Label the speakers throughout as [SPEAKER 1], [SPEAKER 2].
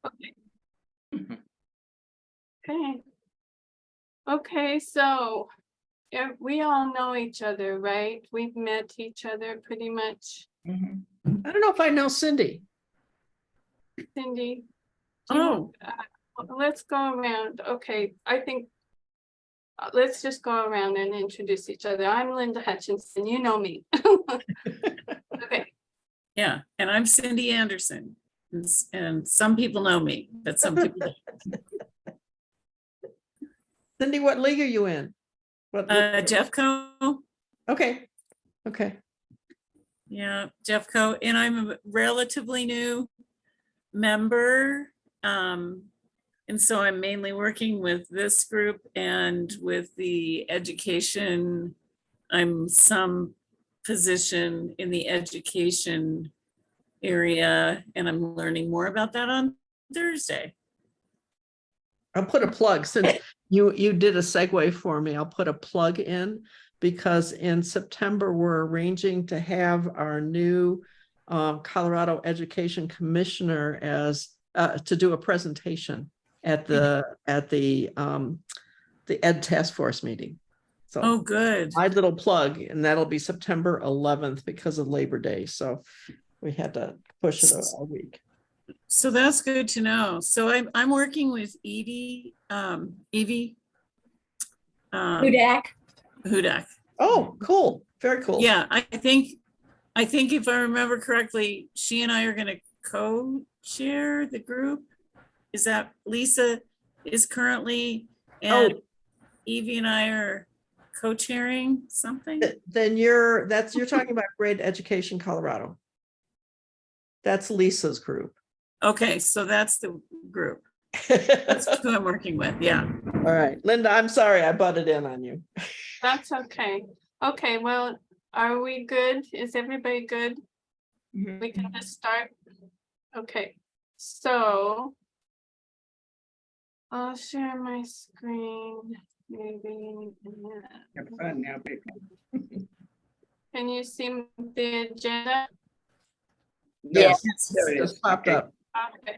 [SPEAKER 1] Okay.
[SPEAKER 2] Mhm.
[SPEAKER 1] Okay. Okay, so yeah, we all know each other, right? We've met each other pretty much.
[SPEAKER 2] Mhm.
[SPEAKER 3] I don't know if I know Cindy.
[SPEAKER 1] Cindy, do you
[SPEAKER 2] Oh,
[SPEAKER 1] let's go around. Okay, I think let's just go around and introduce each other. I'm Linda Hutchinson. You know me. Okay.
[SPEAKER 2] yeah, and I'm Cindy Anderson. And some people know me, but some people don't.
[SPEAKER 3] Cindy, what league are you in? What?
[SPEAKER 2] Jeffco,
[SPEAKER 3] Okay, okay.
[SPEAKER 2] yeah, Jeffco, and I'm a relatively new member. And so I'm mainly working with this group and with the education. I'm some position in the education area, and I'm learning more about that on Thursday.
[SPEAKER 3] I'll put a plug since you did a segue for me. I'll put a plug in because in September, we're arranging to have our new Colorado Education Commissioner as to do a presentation at the Ed Task Force meeting. So
[SPEAKER 2] Oh, good.
[SPEAKER 3] my little plug, and that'll be September 11th because of Labor Day. So we had to push it a week.
[SPEAKER 2] So that's good to know. So I'm working with Evie.
[SPEAKER 4] Hudak.
[SPEAKER 2] Hudak.
[SPEAKER 3] Oh, cool. Very cool.
[SPEAKER 2] Yeah, I think if I remember correctly, she and I are going to co-chair the group. Is that Lisa is currently, and Evie and I are co-chairing something?
[SPEAKER 3] Then you're talking about Grade Education Colorado. That's Lisa's group.
[SPEAKER 2] Okay, so that's the group. That's
[SPEAKER 3] All
[SPEAKER 2] who I'm working with. Yeah.
[SPEAKER 3] right, Linda, I'm sorry I butted in on you.
[SPEAKER 1] That's okay. Okay, well, are we good? Is everybody good?
[SPEAKER 2] Mm-hmm.
[SPEAKER 1] We can just start. Okay, so I'll share my screen, maybe.
[SPEAKER 5] Have fun now, big.
[SPEAKER 1] Can you see the agenda?
[SPEAKER 3] Yes,
[SPEAKER 5] There it is.
[SPEAKER 3] just popped
[SPEAKER 5] Okay.
[SPEAKER 3] up.
[SPEAKER 1] Okay.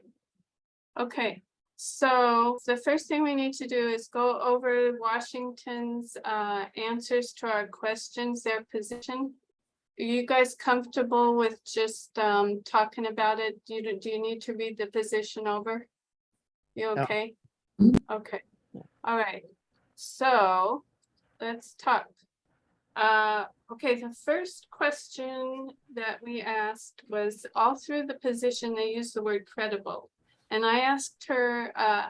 [SPEAKER 1] Okay, so the first thing we need to do is go over Washington's answers to our questions, their position. Are you guys comfortable with just talking about it? Do you need to read the position over? You
[SPEAKER 3] No.
[SPEAKER 1] okay? Okay, all right, so let's talk. Okay, the first question that we asked was all through the position, they use the word credible. And I asked her, I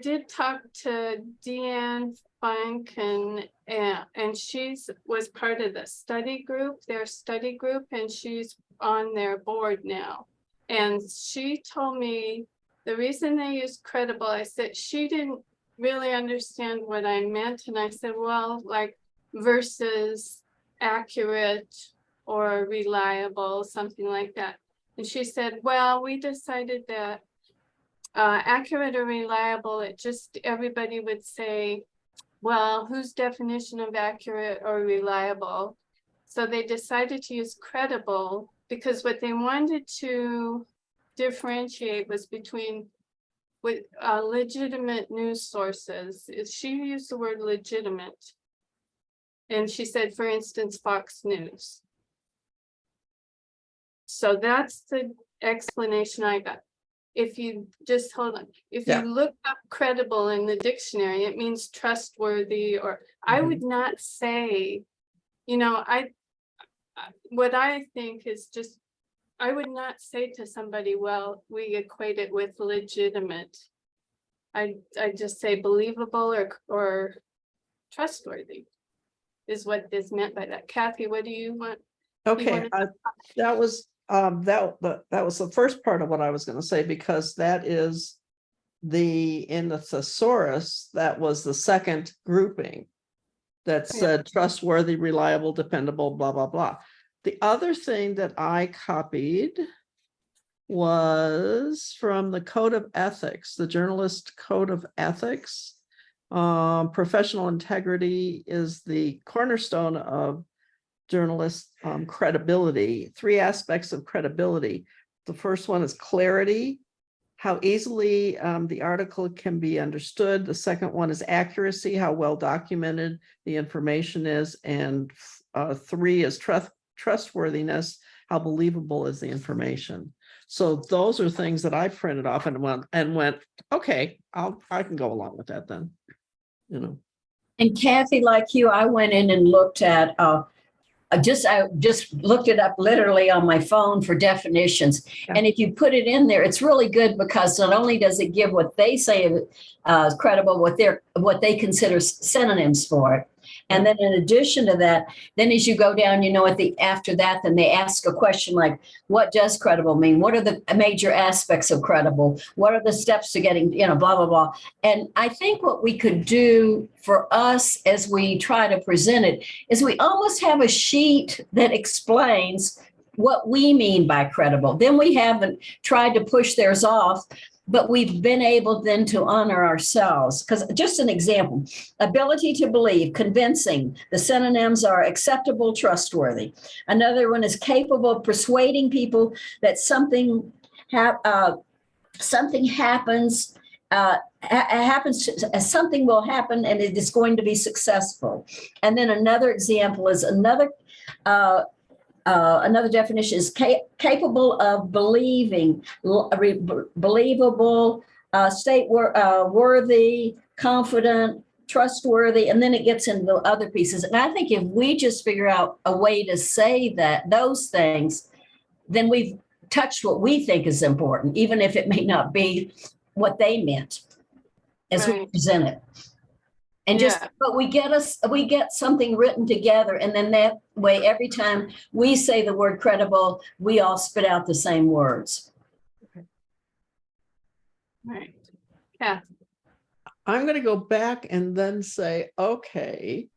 [SPEAKER 1] did talk to Deanne Funk and she's was part of the study group, their study group, and she's on their board now. And she told me the reason they use credible, I said, she didn't really understand what I meant. And I said, well, like versus accurate or reliable, something like that. And she said, well, we decided that accurate or reliable, it just, everybody would say, well, whose definition of accurate or reliable? So they decided to use credible because what they wanted to differentiate was between with legitimate news sources. She used the word legitimate. And she said, for instance, Fox News. So that's the explanation I got. If you just hold on, if you look up credible in the dictionary, it means trustworthy, or I would not say, you know, what I think is just, I would not say to somebody, well, we equate it with legitimate. I just say believable or trustworthy is what is meant by that. Kathy, what do you want?
[SPEAKER 3] Okay, that was that was the first part of what I was going to say, because that is in the thesaurus, that was the second grouping that said trustworthy, reliable, dependable, blah, blah, blah. The other thing that I copied was from the Code of Ethics, the Journalist Code of Ethics. Professional integrity is the cornerstone of journalist credibility. 3 aspects of credibility. The first one is clarity, how easily the article can be understood. The second one is accuracy, how well documented the information is. And 3 is trustworthiness, how believable is the information. So those are things that I printed off and went, okay, I can go along with that then, you know.
[SPEAKER 4] And Kathy, like you, I went in and looked at, I just looked it up literally on my phone for definitions.
[SPEAKER 3] Yeah.
[SPEAKER 4] And if you put it in there, it's really good because not only does it give what they say is credible, what they consider synonyms for it. And then in addition to that, then as you go down, after that, then they ask a question like, what does credible mean? What are the major aspects of credible? What are the steps to getting, blah, blah, blah. And I think what we could do for us as we try to present it is we almost have a sheet that explains what we mean by credible. Then we haven't tried to push theirs off, but we've been able then to honor ourselves. Because just an example, ability to believe, convincing, the synonyms are acceptable, trustworthy. Another one is capable of persuading people that something happens, something will happen and it is going to be successful. And then another example is another definition is capable of believing, believable, worthy, confident, trustworthy, and then it gets into the other pieces. And I think if we just figure out a way to say those things, then we've touched what we think is important, even if it may not be what they meant as we
[SPEAKER 1] Right.
[SPEAKER 4] present it. And
[SPEAKER 1] Yeah.
[SPEAKER 4] but we get something written together. And then that way, every time we say the word credible, we all spit out the same words.
[SPEAKER 1] Right. Yeah.
[SPEAKER 3] I'm going to go back and then say, okay,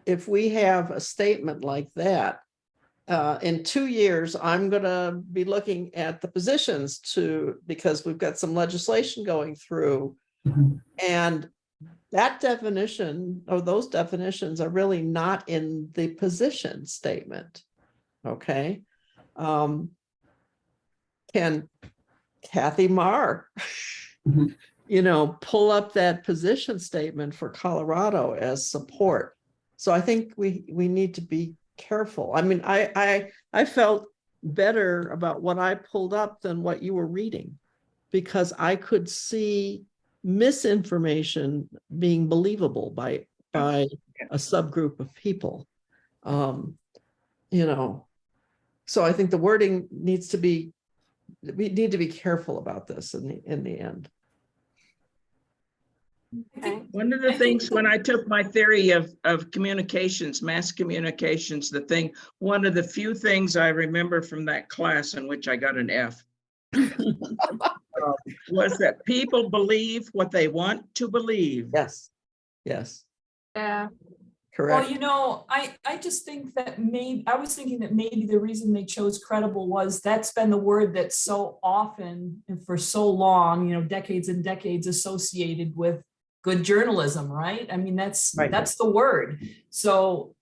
[SPEAKER 3] if we have a statement like that, in 2 years, I'm going to be looking at the positions because we've got some legislation going through.
[SPEAKER 4] Mhm.
[SPEAKER 3] And that definition or those definitions are really not in the position statement. Okay. Can Kathy Marr,
[SPEAKER 4] Mhm.
[SPEAKER 3] pull up that position statement for Colorado as support? So I think we need to be careful. I mean, I felt better about what I pulled up than what you were reading, because I could see misinformation being believable by a subgroup of people. So I think the wording we need to be careful about this in the end.
[SPEAKER 1] Okay.
[SPEAKER 5] One of the things when I took my theory of communications, mass communications, one of the few things I remember from that class in which I got an F was that people believe what they want to believe.
[SPEAKER 3] Yes.
[SPEAKER 1] Yeah.
[SPEAKER 3] Correct.
[SPEAKER 6] Well, I just think that I was thinking that maybe the reason they chose credible was that's been the word that's so often and for so long, decades and decades associated with good journalism, right? I mean, that's
[SPEAKER 3] Right.
[SPEAKER 6] that's the word. So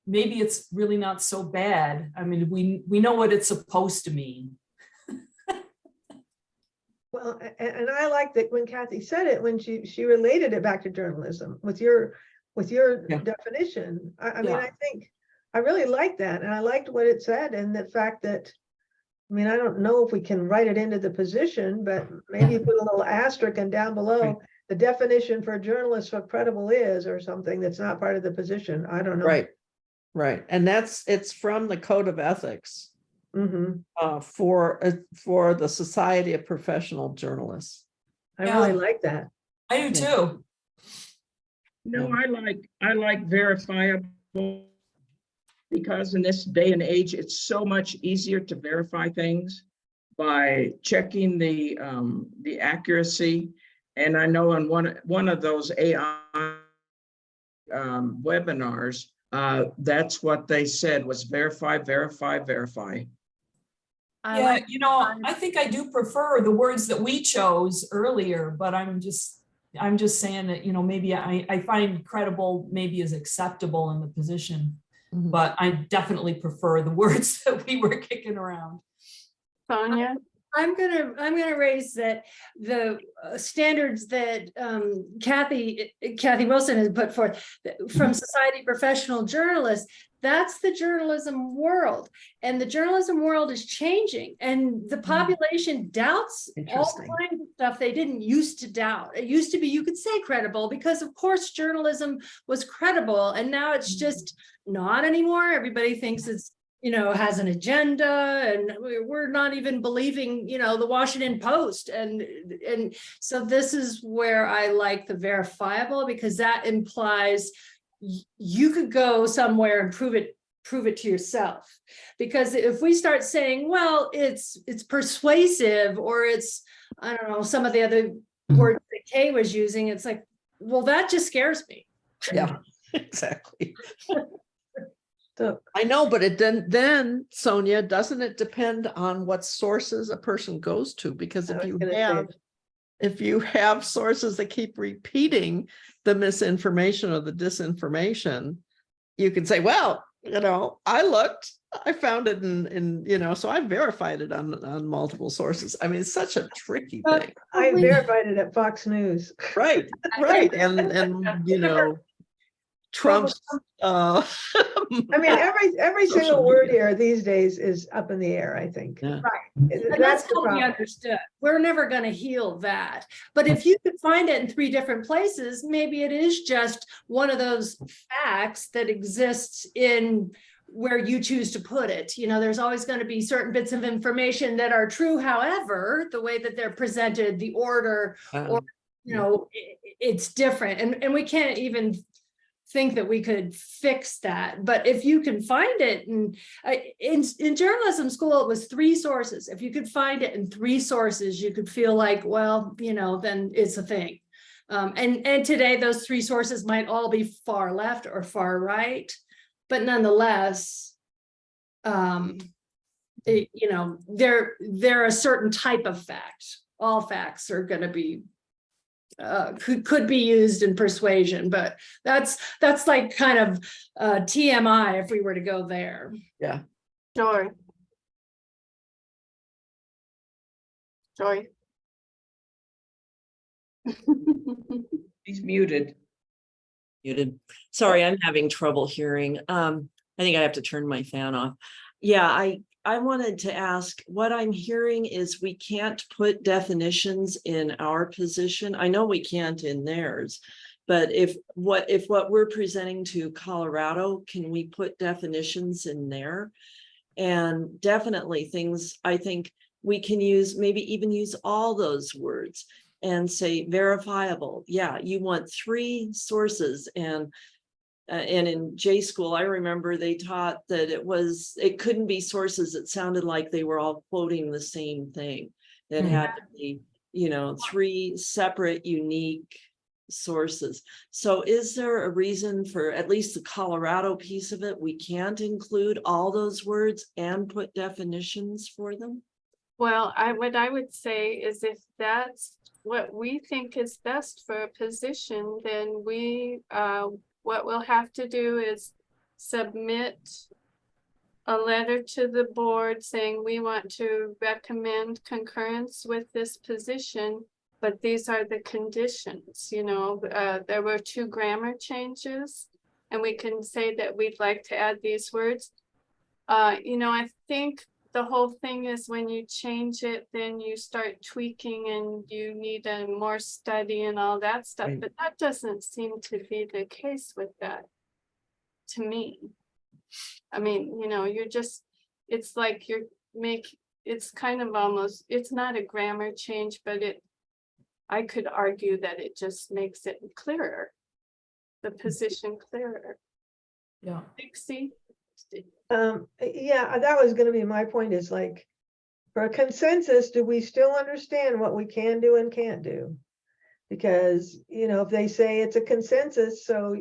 [SPEAKER 6] maybe it's really not so bad. I mean, we know what it's supposed to mean.
[SPEAKER 7] Well, and I like that when Kathy said it, when she related it back to journalism with your
[SPEAKER 3] Yeah.
[SPEAKER 7] definition. I mean,
[SPEAKER 6] Yeah.
[SPEAKER 7] I think I really liked that, and I liked what it said, and the fact that, I mean, I don't know if we can write it into the position, but maybe you put a little asterisk and down below
[SPEAKER 3] Right.
[SPEAKER 7] the definition for a journalist what credible is, or something that's not part of the position. I don't know.
[SPEAKER 3] Right. And it's from the Code of Ethics
[SPEAKER 7] Mhm.
[SPEAKER 3] for the Society of Professional Journalists.
[SPEAKER 7] I
[SPEAKER 6] Yeah.
[SPEAKER 7] really like that.
[SPEAKER 6] I do too.
[SPEAKER 5] No, I like verifiable, because in this day and age, it's so much easier to verify things by checking the accuracy. And I know on one of those AI webinars, that's what they said was verify.
[SPEAKER 6] Yeah, I think I do prefer the words that we chose earlier, but I'm just saying that, maybe I find credible maybe is acceptable in the position,
[SPEAKER 3] Mhm.
[SPEAKER 6] but I definitely prefer the words that we were kicking around.
[SPEAKER 1] Sonia?
[SPEAKER 8] I'm gonna raise that the standards that Kathy Wilson has put forth from Society of Professional Journalists. That's the journalism world, and the journalism world is changing, and the population doubts all
[SPEAKER 3] Interesting.
[SPEAKER 8] kinds of stuff they didn't used to doubt. It used to be you could say credible because, of course, journalism was credible, and now it's just not anymore. Everybody thinks it's, has an agenda, and we're not even believing, the Washington Post. And so this is where I like the verifiable, because that implies you could go somewhere and prove it to yourself. Because if we start saying, well, it's persuasive, or it's, I don't know, some of the other words that Kay was using, it's like, well, that just scares me.
[SPEAKER 3] Yeah, exactly.
[SPEAKER 7] So,
[SPEAKER 3] I know, but it then Sonia, doesn't it depend on what sources a person goes to? Because
[SPEAKER 7] I
[SPEAKER 3] if
[SPEAKER 7] was
[SPEAKER 3] you
[SPEAKER 7] gonna say.
[SPEAKER 3] have, if you have sources that keep repeating the misinformation or the disinformation, you can say, well, I looked, I found it in, so I verified it on multiple sources. I mean, it's such a tricky thing.
[SPEAKER 7] I verified it at Fox News.
[SPEAKER 3] Right, right. And Trump's
[SPEAKER 7] I mean, every
[SPEAKER 3] Social
[SPEAKER 7] single word
[SPEAKER 3] media.
[SPEAKER 7] here these days is up in the air, I think.
[SPEAKER 3] Yeah.
[SPEAKER 8] And
[SPEAKER 7] That's
[SPEAKER 8] that's
[SPEAKER 7] the
[SPEAKER 8] how we
[SPEAKER 7] problem.
[SPEAKER 8] understood. We're never going to heal that. But if you could find it in 3 different places, maybe it is just one of those facts that exists in where you choose to put it. There's always going to be certain bits of information that are true. However, the way that they're presented, the order, or, it's different. And we can't even think that we could fix that. But if you can find it, and in journalism school, it was 3 sources. If you could find it in 3 sources, you could feel like, well, then it's a thing. And today those 3 sources might all be far left or far right, but nonetheless, they're a certain type of fact. All facts are going to be could be used in persuasion, but that's like kind of TMI if we were to go there.
[SPEAKER 3] Yeah.
[SPEAKER 1] Joy.
[SPEAKER 5] He's muted.
[SPEAKER 9] Muted. Sorry, I'm having trouble hearing. I think I have to turn my fan off. Yeah, I wanted to ask, what I'm hearing is we can't put definitions in our position. I know we can't in theirs, but if what we're presenting to Colorado, can we put definitions in there? And definitely things, I think we can use, maybe even use all those words and say verifiable. Yeah, you want 3 sources. And in J school, I remember they taught that it couldn't be sources that sounded like they were all quoting the same thing. That had to be, 3 separate, unique sources. So is there a reason for at least the Colorado piece of it, we can't include all those words and put definitions for them?
[SPEAKER 1] Well, what I would say is, if that's what we think is best for a position, then what we'll have to do is submit a letter to the board saying we want to recommend concurrence with this position, but these are the conditions. There were 2 grammar changes, and we can say that we'd like to add these words. I think the whole thing is, when you change it, then you start tweaking and you need more study and all that stuff.
[SPEAKER 3] Right.
[SPEAKER 1] But that doesn't seem to be the case with that, to me. I mean, it's like it's kind of almost, it's not a grammar change, but I could argue that it just makes it clearer, the position clearer.
[SPEAKER 6] Yeah.
[SPEAKER 1] Dixie?
[SPEAKER 7] Yeah, that was gonna be my point, is like, for a consensus, do we still understand what we can do and can't do? Because, if they say it's a consensus, so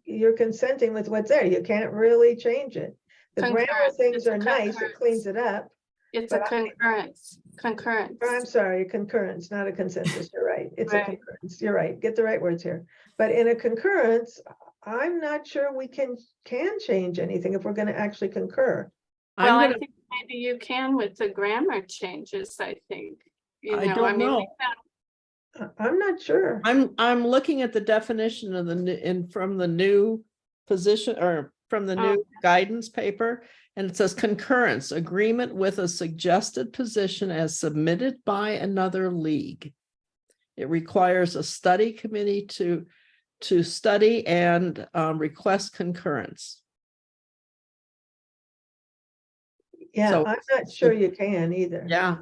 [SPEAKER 7] you're consenting with what's there, you can't really change it. The grammar
[SPEAKER 1] Concurrence,
[SPEAKER 7] things
[SPEAKER 1] it's
[SPEAKER 7] are nice, it
[SPEAKER 1] concurrence.
[SPEAKER 7] cleans it up.
[SPEAKER 1] It's a
[SPEAKER 7] But I-
[SPEAKER 1] concurrence.
[SPEAKER 7] I'm sorry, a concurrence, not a consensus, you're right, it's a
[SPEAKER 1] Right.
[SPEAKER 7] concurrence, you're right, get the right words here. But in a concurrence, I'm not sure we can change anything if we're gonna actually concur.
[SPEAKER 1] Well, I
[SPEAKER 3] I'm
[SPEAKER 1] think maybe you can with the grammar changes, I think. You
[SPEAKER 3] I
[SPEAKER 1] know,
[SPEAKER 3] don't
[SPEAKER 1] mean,
[SPEAKER 3] know.
[SPEAKER 1] we found-
[SPEAKER 7] I'm not sure.
[SPEAKER 3] I'm looking at the definition of the from the new position or from the new guidance paper. And it says concurrence, agreement with a suggested position as submitted by another league. It requires a study committee to study and request concurrence.
[SPEAKER 7] Yeah,
[SPEAKER 3] So-
[SPEAKER 7] I'm not sure you can either.
[SPEAKER 3] Yeah,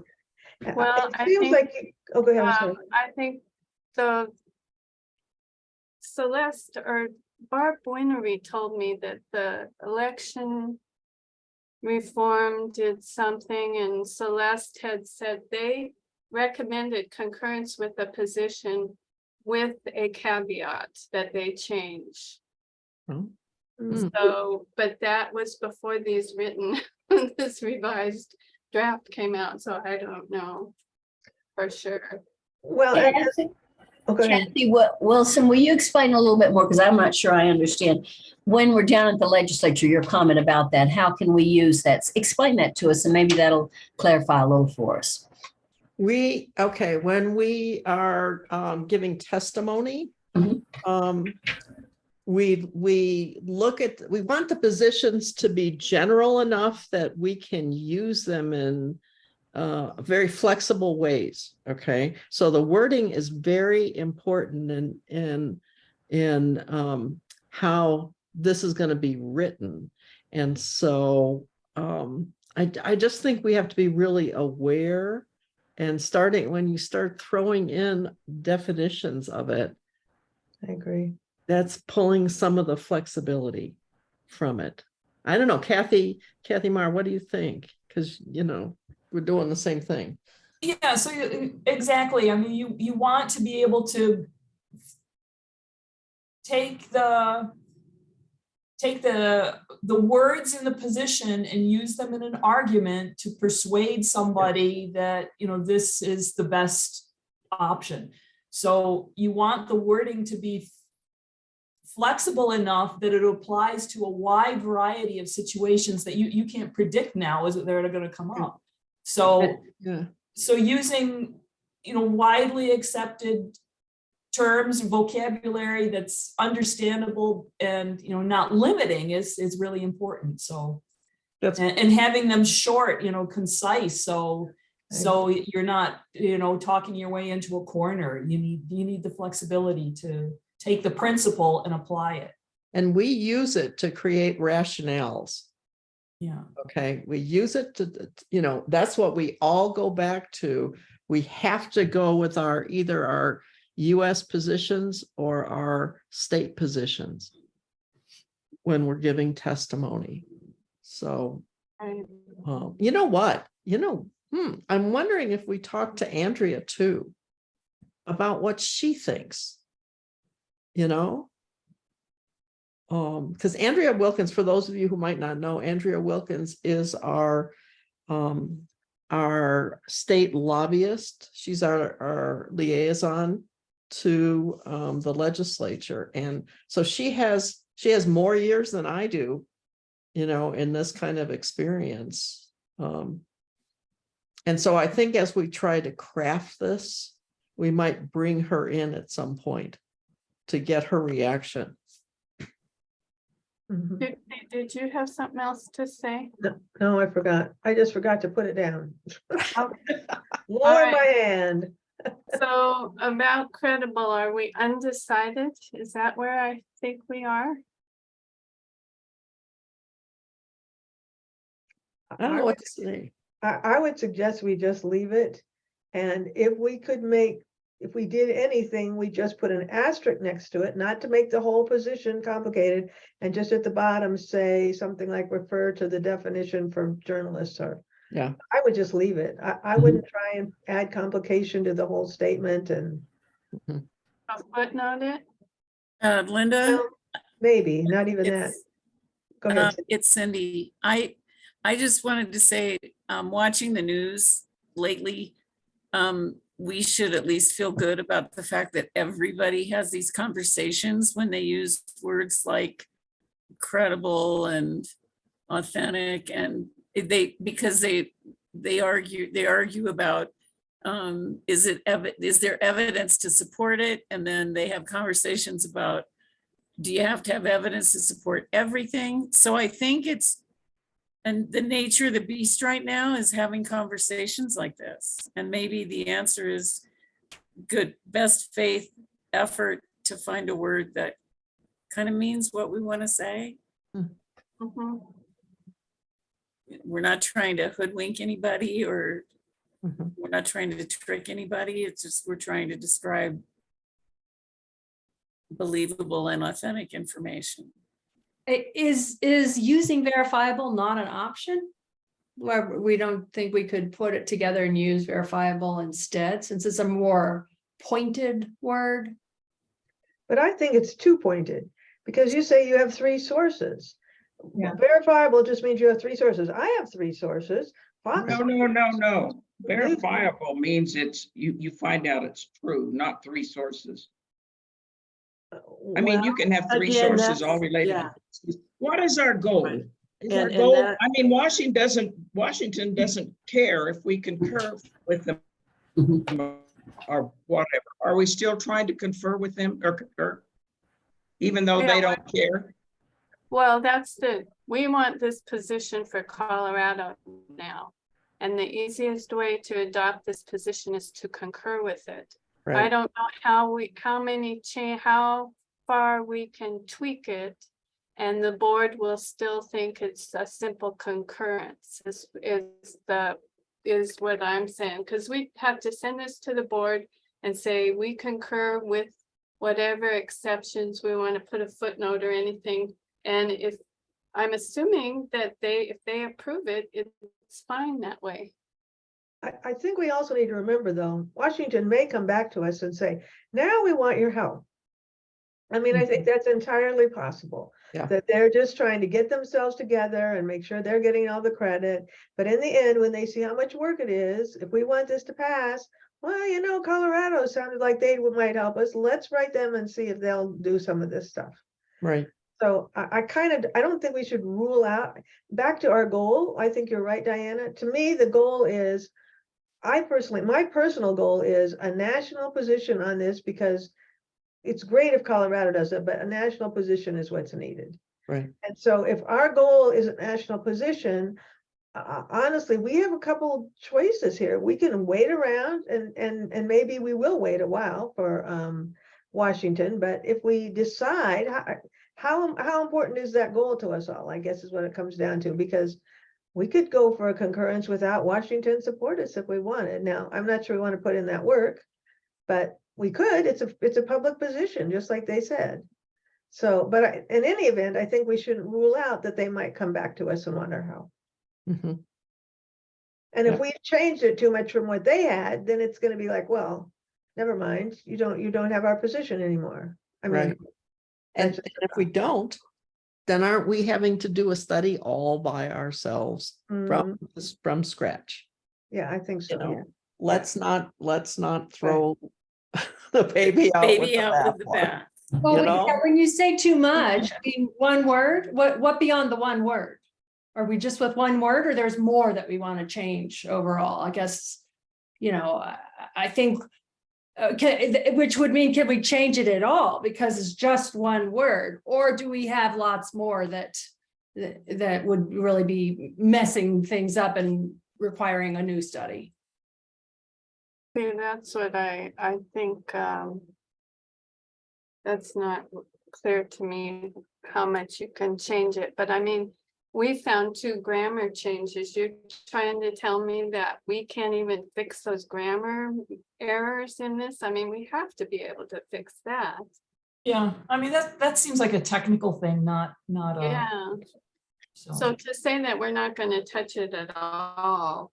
[SPEAKER 1] Well,
[SPEAKER 7] It
[SPEAKER 1] I
[SPEAKER 7] feels
[SPEAKER 1] think,
[SPEAKER 7] like, oh, go ahead. I'm sorry.
[SPEAKER 1] I think the Celeste or Barb Winery told me that the election reform did something, and Celeste had said they recommended concurrence with the position with a caveat that they change.
[SPEAKER 3] Oh.
[SPEAKER 7] Mm.
[SPEAKER 1] So, but that was before these written, this revised draft came out, so I don't know for sure.
[SPEAKER 7] Well, oh, go ahead.
[SPEAKER 4] Kathy Wilson, will you explain a little bit more? Because I'm not sure I understand. When we're down at the legislature, your comment about that, how can we use that? Explain that to us and maybe that'll clarify a little for us.
[SPEAKER 3] okay, when we are giving testimony,
[SPEAKER 4] Mhm.
[SPEAKER 3] we look at, we want the positions to be general enough that we can use them in very flexible ways. Okay, so the wording is very important in how this is going to be written. And so I just think we have to be really aware, and starting when you start throwing in definitions of it,
[SPEAKER 7] I agree.
[SPEAKER 3] that's pulling some of the flexibility from it. I don't know, Kathy Mar, what do you think? Because, you know, we're doing the same thing.
[SPEAKER 6] Yeah, so exactly. I mean, you want to be able to take the words in the position and use them in an argument to persuade somebody that, you know, this is the best option. So you want the wording to be flexible enough that it applies to a wide variety of situations that you can't predict now is that they're going to come up. So
[SPEAKER 3] Yeah.
[SPEAKER 6] so using, you know, widely accepted terms, vocabulary that's understandable and, you know, not limiting is really important. So,
[SPEAKER 3] That's
[SPEAKER 6] and having them short, you know, concise. So you're not, you know, talking your way into a corner. You need the flexibility to take the principle and apply it.
[SPEAKER 3] and we use it to create rationales.
[SPEAKER 6] Yeah.
[SPEAKER 3] Okay, we use it to, you know, that's what we all go back to. We have to go with either our US positions or our state positions when we're giving testimony. So,
[SPEAKER 1] Right.
[SPEAKER 3] you know what, I'm wondering if we talk to Andrea too about what she thinks, you know? Because Andrea Wilkins, for those of you who might not know, Andrea Wilkins is our state lobbyist. She's our liaison to the legislature. And so she has more years than I do, you know, in this kind of experience. And so I think as we try to craft this, we might bring her in at some point to get her reaction.
[SPEAKER 7] Mhm.
[SPEAKER 1] Did you have something else to say?
[SPEAKER 7] No, I forgot. I just forgot to put it down.
[SPEAKER 1] Okay.
[SPEAKER 7] Lower
[SPEAKER 1] right.
[SPEAKER 7] my hand.
[SPEAKER 1] So about credible, are we undecided? Is that where I think we are?
[SPEAKER 3] I don't know what to say.
[SPEAKER 7] I would suggest we just leave it. And if we did anything, we just put an asterisk next to it, not to make the whole position complicated. And just at the bottom, say something like refer to the definition for journalists or.
[SPEAKER 3] Yeah.
[SPEAKER 7] I would just leave it. I wouldn't try and add complication to the whole statement and
[SPEAKER 1] I'll footnote it.
[SPEAKER 2] Linda?
[SPEAKER 7] well, maybe, not even that.
[SPEAKER 2] It's,
[SPEAKER 7] Go ahead.
[SPEAKER 2] it's Cindy. I just wanted to say, watching the news lately, we should at least feel good about the fact that everybody has these conversations when they use words like credible and authentic, and because they argue about, is there evidence to support it? And then they have conversations about, do you have to have evidence to support everything? So I think and the nature of the beast right now is having conversations like this. And maybe the answer is good, best faith effort to find a word that kind of means what we want to say.
[SPEAKER 1] Mhm.
[SPEAKER 2] We're not trying to hoodwink anybody, or
[SPEAKER 3] Mhm.
[SPEAKER 2] we're not trying to trick anybody. It's just, we're trying to describe believable and authentic information.
[SPEAKER 8] Is using verifiable not an option? Where we don't think we could put it together and use verifiable instead, since it's a more pointed word?
[SPEAKER 7] But I think it's too pointed, because you say you have 3 sources.
[SPEAKER 8] Yeah.
[SPEAKER 7] Verifiable just means you have 3 sources. I have 3 sources. Fox.
[SPEAKER 5] No. Verifiable means you find out it's true, not 3 sources. I mean, you can have 3
[SPEAKER 9] Again,
[SPEAKER 5] sources all
[SPEAKER 9] that's-
[SPEAKER 5] related.
[SPEAKER 9] yeah.
[SPEAKER 5] What is our goal?
[SPEAKER 9] Right.
[SPEAKER 5] Is our
[SPEAKER 9] And
[SPEAKER 5] goal,
[SPEAKER 9] that-
[SPEAKER 5] I mean, Washington doesn't care if we concur with them or whatever. Are we still trying to confer with them or concur? Even though they don't care?
[SPEAKER 1] Well, we want this position for Colorado now. And the easiest way to adopt this position is to concur with it. I
[SPEAKER 3] Right.
[SPEAKER 1] don't know how far we can tweak it. And the board will still think it's a simple concurrence is what I'm saying, because we have to send this to the board and say, we concur with whatever exceptions we want to put a footnote or anything. And if I'm assuming that if they approve it, it's fine that way.
[SPEAKER 7] I think we also need to remember, though, Washington may come back to us and say, now we want your help. I mean, I think that's entirely possible.
[SPEAKER 3] Yeah.
[SPEAKER 7] That they're just trying to get themselves together and make sure they're getting all the credit. But in the end, when they see how much work it is, if we want this to pass, well, Colorado sounded like they might help us. Let's write them and see if they'll do some of this stuff.
[SPEAKER 3] Right.
[SPEAKER 7] So I don't think we should rule out, back to our goal. I think you're right, Diana. To me, the goal is, my personal goal is a national position on this, because it's great if Colorado does it, but a national position is what's needed.
[SPEAKER 3] Right.
[SPEAKER 7] And so if our goal is a national position, honestly, we have a couple choices here. We can wait around and maybe we will wait a while for Washington, but if we decide, how important is that goal to us all, I guess is what it comes down to, because we could go for a concurrence without Washington support us if we wanted. Now, I'm not sure we want to put in that work, but we could. It's a public position, just like they said. So, but in any event, I think we shouldn't rule out that they might come back to us and want our help.
[SPEAKER 3] Mhm.
[SPEAKER 7] And
[SPEAKER 3] Yeah.
[SPEAKER 7] if we changed it too much from what they had, then it's going to be like, well, never mind. You don't have our position anymore. I mean,
[SPEAKER 3] Right. And
[SPEAKER 7] that's just
[SPEAKER 3] if we don't, then aren't we having to do a study all by ourselves from scratch?
[SPEAKER 7] yeah, I think so.
[SPEAKER 3] You know,
[SPEAKER 7] Yeah.
[SPEAKER 3] let's not throw the baby out with
[SPEAKER 2] Baby
[SPEAKER 3] the
[SPEAKER 2] out with the
[SPEAKER 3] bathwater.
[SPEAKER 2] bath.
[SPEAKER 8] Well,
[SPEAKER 3] know?
[SPEAKER 8] yeah, when you say too much, I mean, one word, what beyond the one word? Are we just with one word, or there's more that we want to change overall? I guess, I think, which would mean, can we change it at all? Because it's just one word, or do we have lots more that would really be messing things up and requiring a new study?
[SPEAKER 1] See, that's what I think, that's not clear to me how much you can change it, but I mean, we found 2 grammar changes. You're trying to tell me that we can't even fix those grammar errors in this? I mean, we have to be able to fix that.
[SPEAKER 6] Yeah, I mean, that seems like a technical thing, not
[SPEAKER 1] Yeah, so to say that we're not gonna touch it at all.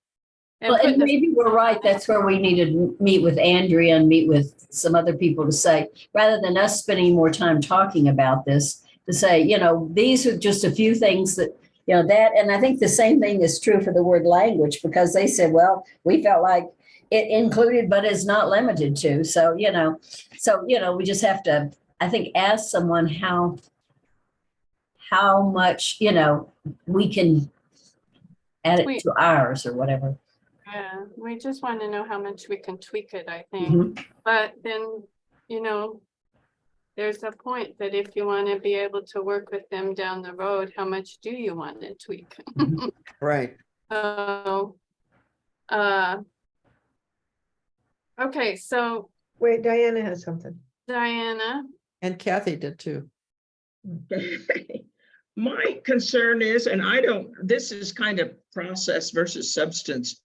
[SPEAKER 4] Well,
[SPEAKER 1] put
[SPEAKER 4] and
[SPEAKER 1] the-
[SPEAKER 4] maybe we're right. That's where we need to meet with Andrea and meet with some other people to say, rather than us spending more time talking about this, to say, these are just a few things that, and I think the same thing is true for the word language, because they said, well, we felt like it included, but is not limited to. So, we just have to, I think, ask someone how much, we can add it
[SPEAKER 1] tweak.
[SPEAKER 4] to ours or whatever.
[SPEAKER 1] Yeah, we just want to know how much we can tweak it, I think.
[SPEAKER 4] Mhm.
[SPEAKER 1] But then, you know, there's a point that if you want to be able to work with them down the road, how much do you want to tweak?
[SPEAKER 3] Right.
[SPEAKER 1] So, okay, so
[SPEAKER 7] Wait, Diana has something.
[SPEAKER 1] Diana,
[SPEAKER 3] And Kathy did too.
[SPEAKER 5] My concern is, and I don't, this is kind of process versus substance.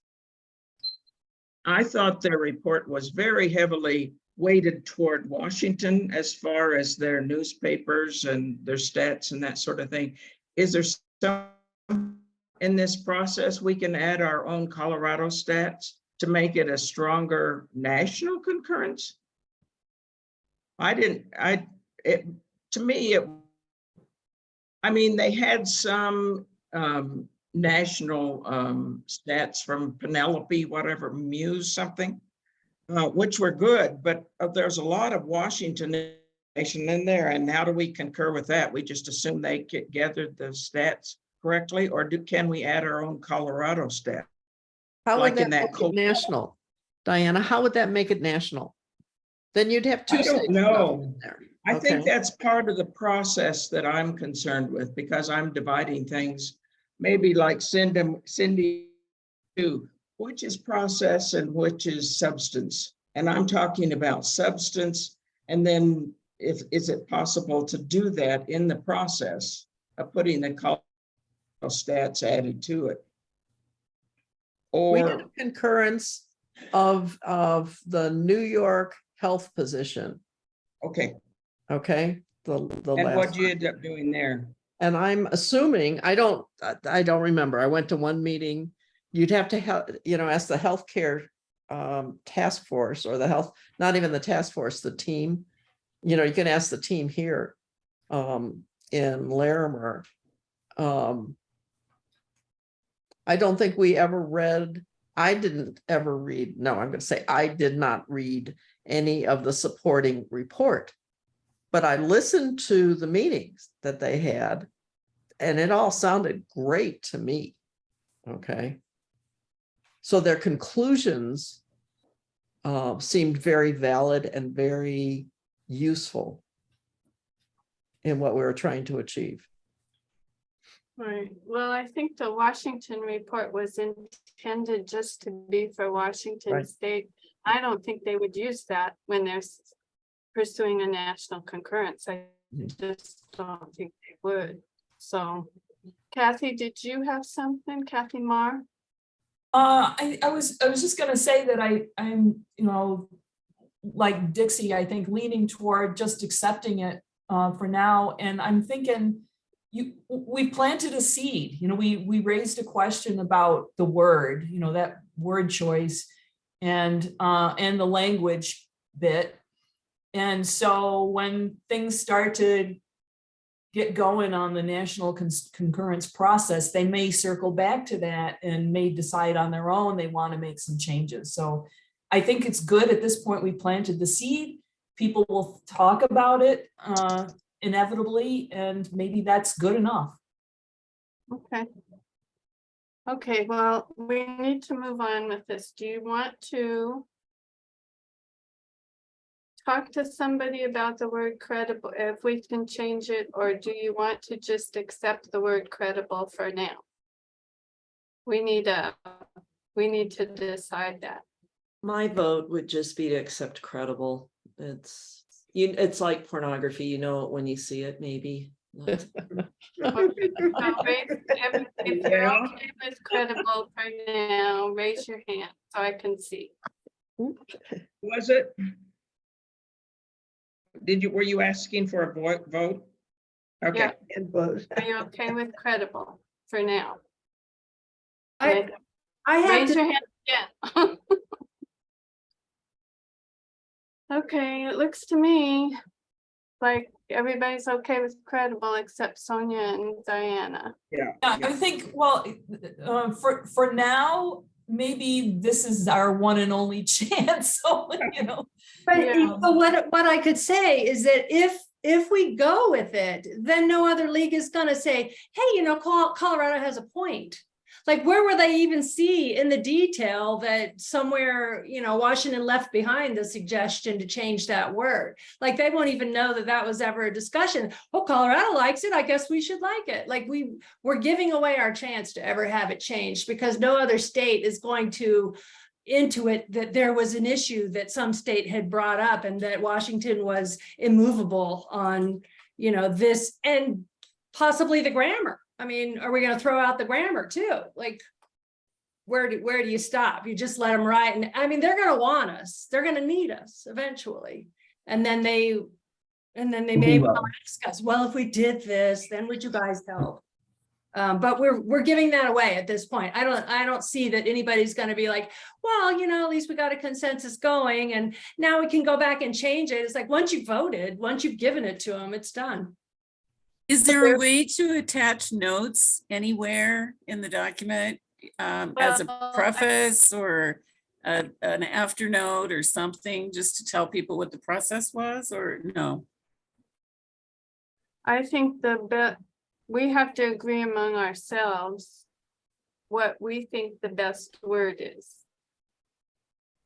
[SPEAKER 5] I thought their report was very heavily weighted toward Washington as far as their newspapers and their stats and that sort of thing. Is there some in this process we can add our own Colorado stats to make it a stronger national concurrence? To me, I mean, they had some national stats from Penelope, whatever, Muse something, which were good, but there's a lot of Washington information in there. And how do we concur with that? We just assume they gathered the stats correctly, or can we add our own Colorado stat?
[SPEAKER 3] How
[SPEAKER 5] Like
[SPEAKER 3] would
[SPEAKER 5] in
[SPEAKER 3] that
[SPEAKER 5] that
[SPEAKER 3] make it
[SPEAKER 5] cul-
[SPEAKER 3] national? Diana, how would that make it national? Then you'd have two.
[SPEAKER 5] I don't
[SPEAKER 3] states
[SPEAKER 5] know.
[SPEAKER 3] in there.
[SPEAKER 5] I think
[SPEAKER 3] Okay.
[SPEAKER 5] that's part of the process that I'm concerned with, because I'm dividing things, maybe like Cindy, too, which is process and which is substance. And I'm talking about substance. And then is it possible to do that in the process of putting the Colorado stats added to it?
[SPEAKER 3] We had
[SPEAKER 5] Or,
[SPEAKER 3] a concurrence of the New York health position,
[SPEAKER 5] okay,
[SPEAKER 3] okay? The
[SPEAKER 5] and
[SPEAKER 3] last
[SPEAKER 5] what'd you
[SPEAKER 3] one.
[SPEAKER 5] end up doing there?
[SPEAKER 3] And I'm assuming, I don't remember. I went to one meeting. You'd have to have, ask the healthcare task force or the health, not even the task force, the team. You can ask the team here in Larimer. I don't think we ever read, I didn't ever read, no, I'm going to say I did not read any of the supporting report. But I listened to the meetings that they had, and it all sounded great to me. Okay. So their conclusions seemed very valid and very useful in what we were trying to achieve.
[SPEAKER 1] right, well, I think the Washington report was intended just to be for Washington
[SPEAKER 3] Right.
[SPEAKER 1] State. I don't think they would use that when they're pursuing a national concurrence. I just don't think they would. So Kathy, did you have something? Kathy Marr?
[SPEAKER 6] I was just gonna say that I'm, like Dixie, I think leaning toward just accepting it for now. And I'm thinking we planted a seed, we raised a question about the word, that word choice and the language bit. And so when things start to get going on the national concurrence process, they may circle back to that and may decide on their own they want to make some changes. So I think it's good at this point we planted the seed. People will talk about it inevitably, and maybe that's good enough.
[SPEAKER 1] Okay. Okay, well, we need to move on with this. Do you want to talk to somebody about the word credible, if we can change it, or do you want to just accept the word credible for now? We need to decide that.
[SPEAKER 9] My vote would just be to accept credible. It's like pornography, you know it when you see it, maybe.
[SPEAKER 1] Okay, so if you're
[SPEAKER 5] Yeah.
[SPEAKER 1] okay with credible for now, raise your hand so I can see.
[SPEAKER 5] Was it? Were you asking for a vote? Okay,
[SPEAKER 1] Yeah.
[SPEAKER 7] And vote.
[SPEAKER 1] Are you okay with credible for now?
[SPEAKER 8] I have
[SPEAKER 1] Raise
[SPEAKER 8] to,
[SPEAKER 1] your hand again. Okay, it looks to me like everybody's okay with credible except Sonia and Diana.
[SPEAKER 5] yeah.
[SPEAKER 6] Yeah, I think, well, for now, maybe this is our one and only chance, so,
[SPEAKER 8] but
[SPEAKER 1] Yeah.
[SPEAKER 8] but what I could say is that if we go with it, then no other league is gonna say, hey, Colorado has a point. Like, where will they even see in the detail that somewhere, Washington left behind the suggestion to change that word? Like, they won't even know that that was ever a discussion. Oh, Colorado likes it, I guess we should like it. Like, we're giving away our chance to ever have it changed, because no other state is going to intuit that there was an issue that some state had brought up and that Washington was immovable on, this, and possibly the grammar. I mean, are we going to throw out the grammar too? Like, where do you stop? You just let them write. And I mean, they're going to want us. They're going to need us eventually. And then they may well ask us, well, if we did this, then would you guys help? But we're giving that away at this point. I don't see that anybody's going to be like, well, at least we got a consensus going, and now we can go back and change it. It's like, once you've voted, once you've given it to them, it's done.
[SPEAKER 2] Is there a way to attach notes anywhere in the document as a
[SPEAKER 1] Well,
[SPEAKER 2] preface or an after note or something, just to tell people what the process was, or no?
[SPEAKER 1] I think we have to agree among ourselves what we think the best word is.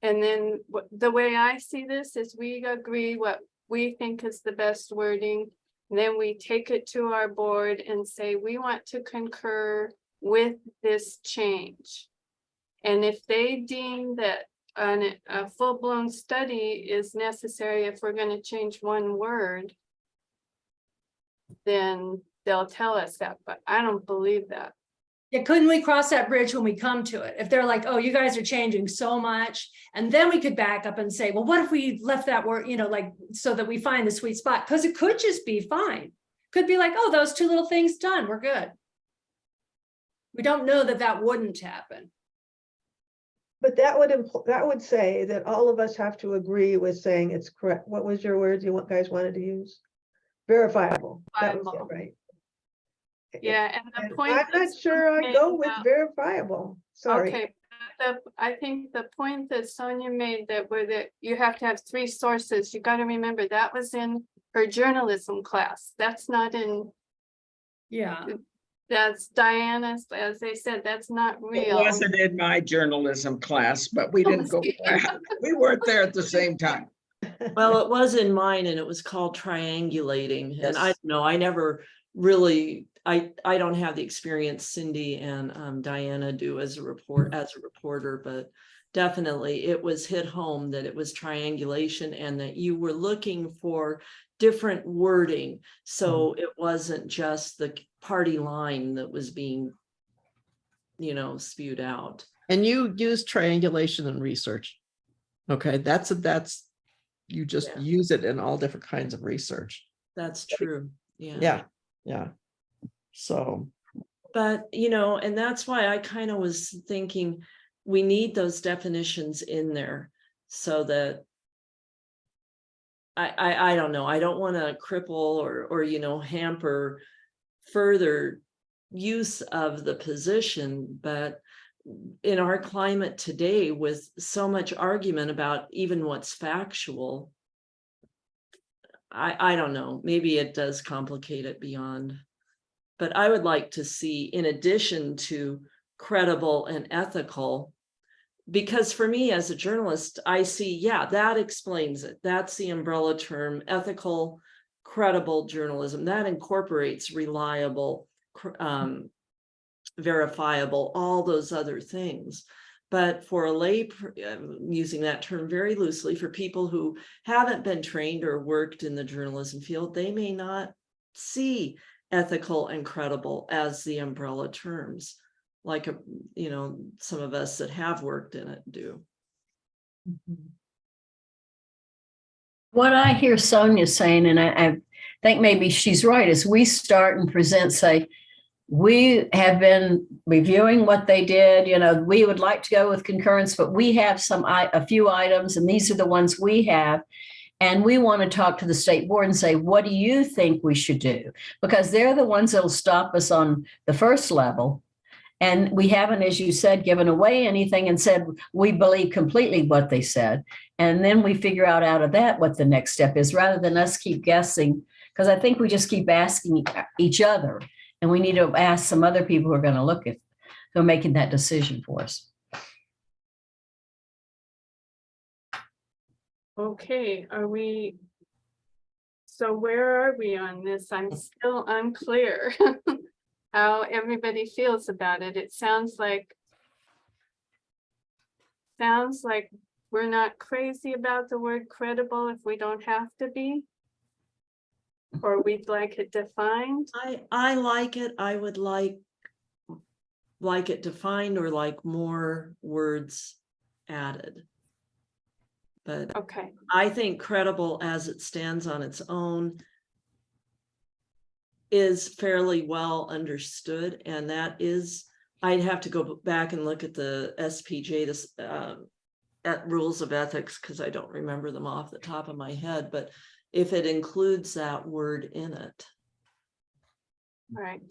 [SPEAKER 1] And then the way I see this is we agree what we think is the best wording. Then we take it to our board and say, we want to concur with this change. And if they deem that a full-blown study is necessary, if we're going to change one word, then they'll tell us that, but I don't believe that.
[SPEAKER 8] Yeah, couldn't we cross that bridge when we come to it? If they're like, oh, you guys are changing so much, and then we could back up and say, well, what if we left that word, like, so that we find the sweet spot? Because it could just be fine. Could be like, oh, those two little things done, we're good. We don't know that wouldn't happen.
[SPEAKER 7] But that would say that all of us have to agree with saying it's correct. What was your word guys wanted to use? Verifiable. That was it, right?
[SPEAKER 1] Yeah, and the
[SPEAKER 7] And
[SPEAKER 1] point.
[SPEAKER 7] I'm not sure I go with verifiable. Sorry.
[SPEAKER 1] Okay, I think the point that Sonia made that you have to have 3 sources, you got to remember that was in her journalism class. That's not in,
[SPEAKER 8] Yeah.
[SPEAKER 1] that's Diana's, as they said, that's not
[SPEAKER 5] It
[SPEAKER 1] real.
[SPEAKER 5] wasn't in my journalism class, but we didn't go, we weren't there at the same time.
[SPEAKER 9] Well, it was in mine and it was called triangulating. And I
[SPEAKER 3] Yes.
[SPEAKER 9] don't know, I never really, I don't have the experience Cindy and Diana do as a reporter, but definitely it was hit home that it was triangulation and that you were looking for different wording. So it wasn't just the party line that was being, spewed out.
[SPEAKER 3] And you use triangulation in research. Okay, you just
[SPEAKER 9] Yeah.
[SPEAKER 3] use it in all different kinds of research.
[SPEAKER 9] That's true.
[SPEAKER 3] Yeah. So,
[SPEAKER 9] But, and that's why I kind of was thinking we need those definitions in there so that I don't know, I don't want to cripple or hamper further use of the position, but in our climate today with so much argument about even what's factual, I don't know, maybe it does complicate it beyond. But I would like to see, in addition to credible and ethical, because for me as a journalist, I see, that explains it. That's the umbrella term, ethical, credible journalism. That incorporates reliable, verifiable, all those other things. But for a lay, using that term very loosely, for people who haven't been trained or worked in the journalism field, they may not see ethical and credible as the umbrella terms, like some of us that have worked in it do.
[SPEAKER 4] What I hear Sonia saying, and I think maybe she's right, is we start and present, say, we have been reviewing what they did, we would like to go with concurrence, but we have a few items, and these are the ones we have. And we want to talk to the state board and say, what do you think we should do? Because they're the ones that'll stop us on the first level. And we haven't, as you said, given away anything and said, we believe completely what they said. And then we figure out of that what the next step is, rather than us keep guessing. Because I think we just keep asking each other. And we need to ask some other people who are going to look at who are making that decision for us.
[SPEAKER 1] Okay, so where are we on this? I'm still unclear how everybody feels about it. It sounds like we're not crazy about the word credible if we don't have to be. Or we'd like it defined.
[SPEAKER 9] I like it. I would like it defined or like more words added. But
[SPEAKER 1] Okay,
[SPEAKER 9] I think credible as it stands on its own is fairly well understood, and that is, I'd have to go back and look at the SPJ, this at rules of ethics, because I don't remember them off the top of my head, but if it includes that word in it.
[SPEAKER 1] right.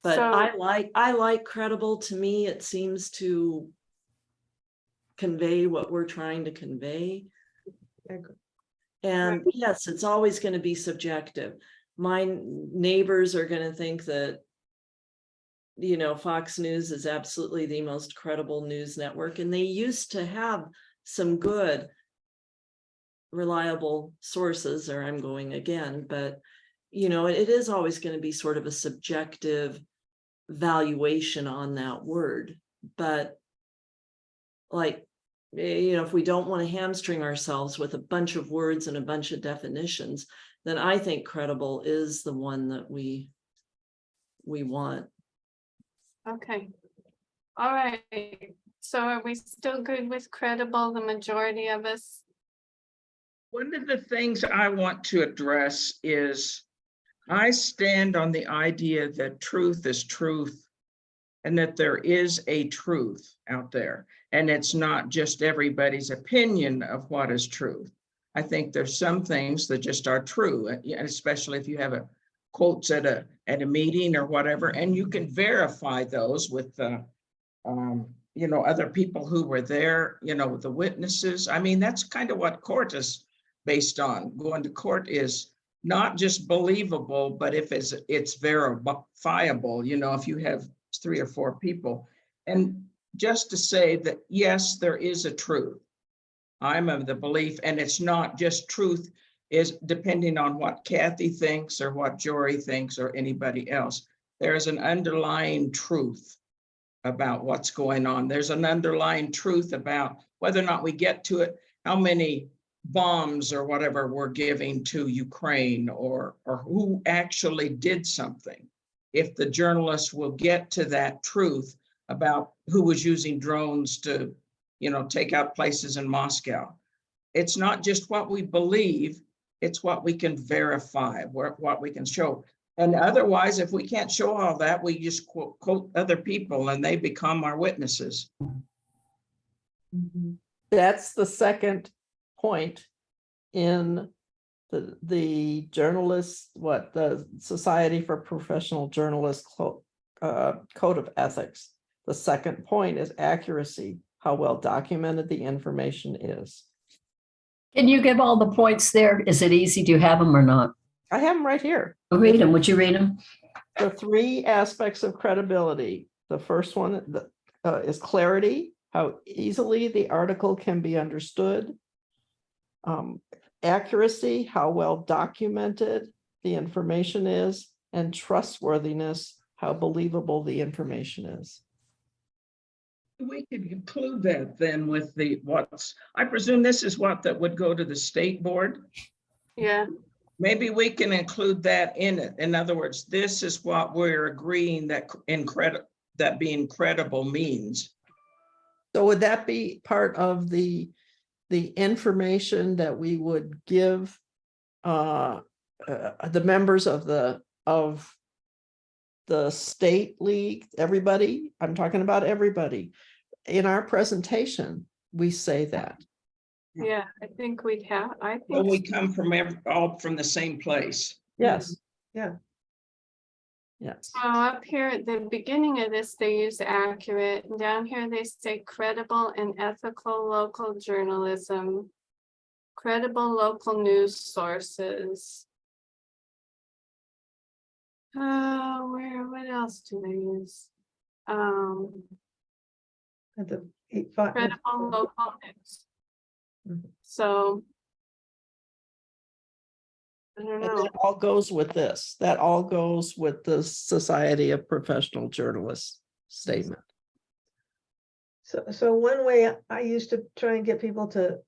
[SPEAKER 9] But
[SPEAKER 1] So-
[SPEAKER 9] I like credible. To me, it seems to convey what we're trying to convey.
[SPEAKER 7] Agree.
[SPEAKER 9] And yes, it's always going to be subjective. My neighbors are going to think that, you know, Fox News is absolutely the most credible news network, and they used to have some good, reliable sources, or I'm going again, but you know, it is always going to be sort of a subjective valuation on that word. But like, you know, if we don't want to hamstring ourselves with a bunch of words and a bunch of definitions, then I think credible is the one that we want.
[SPEAKER 1] Okay. All right. So are we still good with credible, the majority of us?
[SPEAKER 5] One of the things I want to address is I stand on the idea that truth is truth and that there is a truth out there. And it's not just everybody's opinion of what is truth. I think there's some things that just are true, especially if you have a quotes at a meeting or whatever, and you can verify those with you know, other people who were there, you know, the witnesses. I mean, that's kind of what court is based on. Going to court is not just believable, but if it's verifiable, you know, if you have 3 or 4 people. And just to say that, yes, there is a truth. I'm of the belief, and it's not just truth is depending on what Kathy thinks or what Jory thinks or anybody else. There's an underlying truth about what's going on. There's an underlying truth about whether or not we get to it, how many bombs or whatever we're giving to Ukraine, or who actually did something. If the journalists will get to that truth about who was using drones to, you know, take out places in Moscow. It's not just what we believe, it's what we can verify, what we can show. And otherwise, if we can't show all that, we just quote other people and they become our witnesses.
[SPEAKER 3] That's the second point in the journalists, the Society for Professional Journalists Code of Ethics. The second point is accuracy, how well documented the information is.
[SPEAKER 4] Can you give all the points there? Is it easy? Do you have them or not?
[SPEAKER 3] I have them right here.
[SPEAKER 4] Read them. Would you read them?
[SPEAKER 3] The 3 aspects of credibility. The first one is clarity, how easily the article can be understood. Accuracy, how well documented the information is, and trustworthiness, how believable the information is.
[SPEAKER 5] We could include that then with I presume this is that would go to the state board.
[SPEAKER 1] Yeah,
[SPEAKER 5] Maybe we can include that in it. In other words, this is what we're agreeing that that being credible means.
[SPEAKER 3] So would that be part of the information that we would give the members of the state league, everybody? I'm talking about everybody. In our presentation, we say that.
[SPEAKER 1] yeah, I think we'd have, I
[SPEAKER 5] Well, we
[SPEAKER 1] think,
[SPEAKER 5] come from all from the same place.
[SPEAKER 3] Yes.
[SPEAKER 7] Yeah.
[SPEAKER 3] Yes.
[SPEAKER 1] so up here at the beginning of this, they use accurate, and down here they say credible and ethical local journalism, credible local news sources. What else do they use?
[SPEAKER 7] At the
[SPEAKER 1] credible local news.
[SPEAKER 7] Mhm.
[SPEAKER 1] So. I don't
[SPEAKER 3] And
[SPEAKER 1] know.
[SPEAKER 3] that all goes with this. That all goes with the Society of Professional Journalists statement.
[SPEAKER 7] So one way I used to try and get people to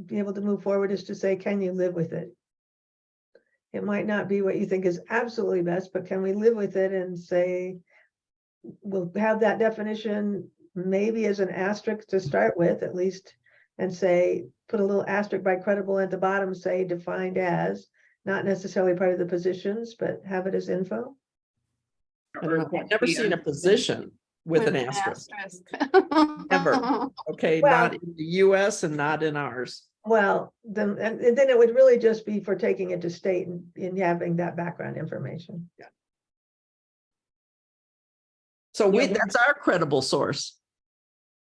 [SPEAKER 7] be able to move forward is to say, can you live with it? It might not be what you think is absolutely best, but can we live with it and say, we'll have that definition maybe as an asterisk to start with at least, and say, put a little asterisk by credible at the bottom, say defined as, not necessarily part of the positions, but have it as info.
[SPEAKER 3] I don't know. I've never seen a position with an asterisk. Never. Okay,
[SPEAKER 7] Well-
[SPEAKER 3] not in the US and not in ours.
[SPEAKER 7] Well, then, and then it would really just be for taking it to state and having that background information.
[SPEAKER 3] So
[SPEAKER 5] Yeah,
[SPEAKER 3] that's our credible source.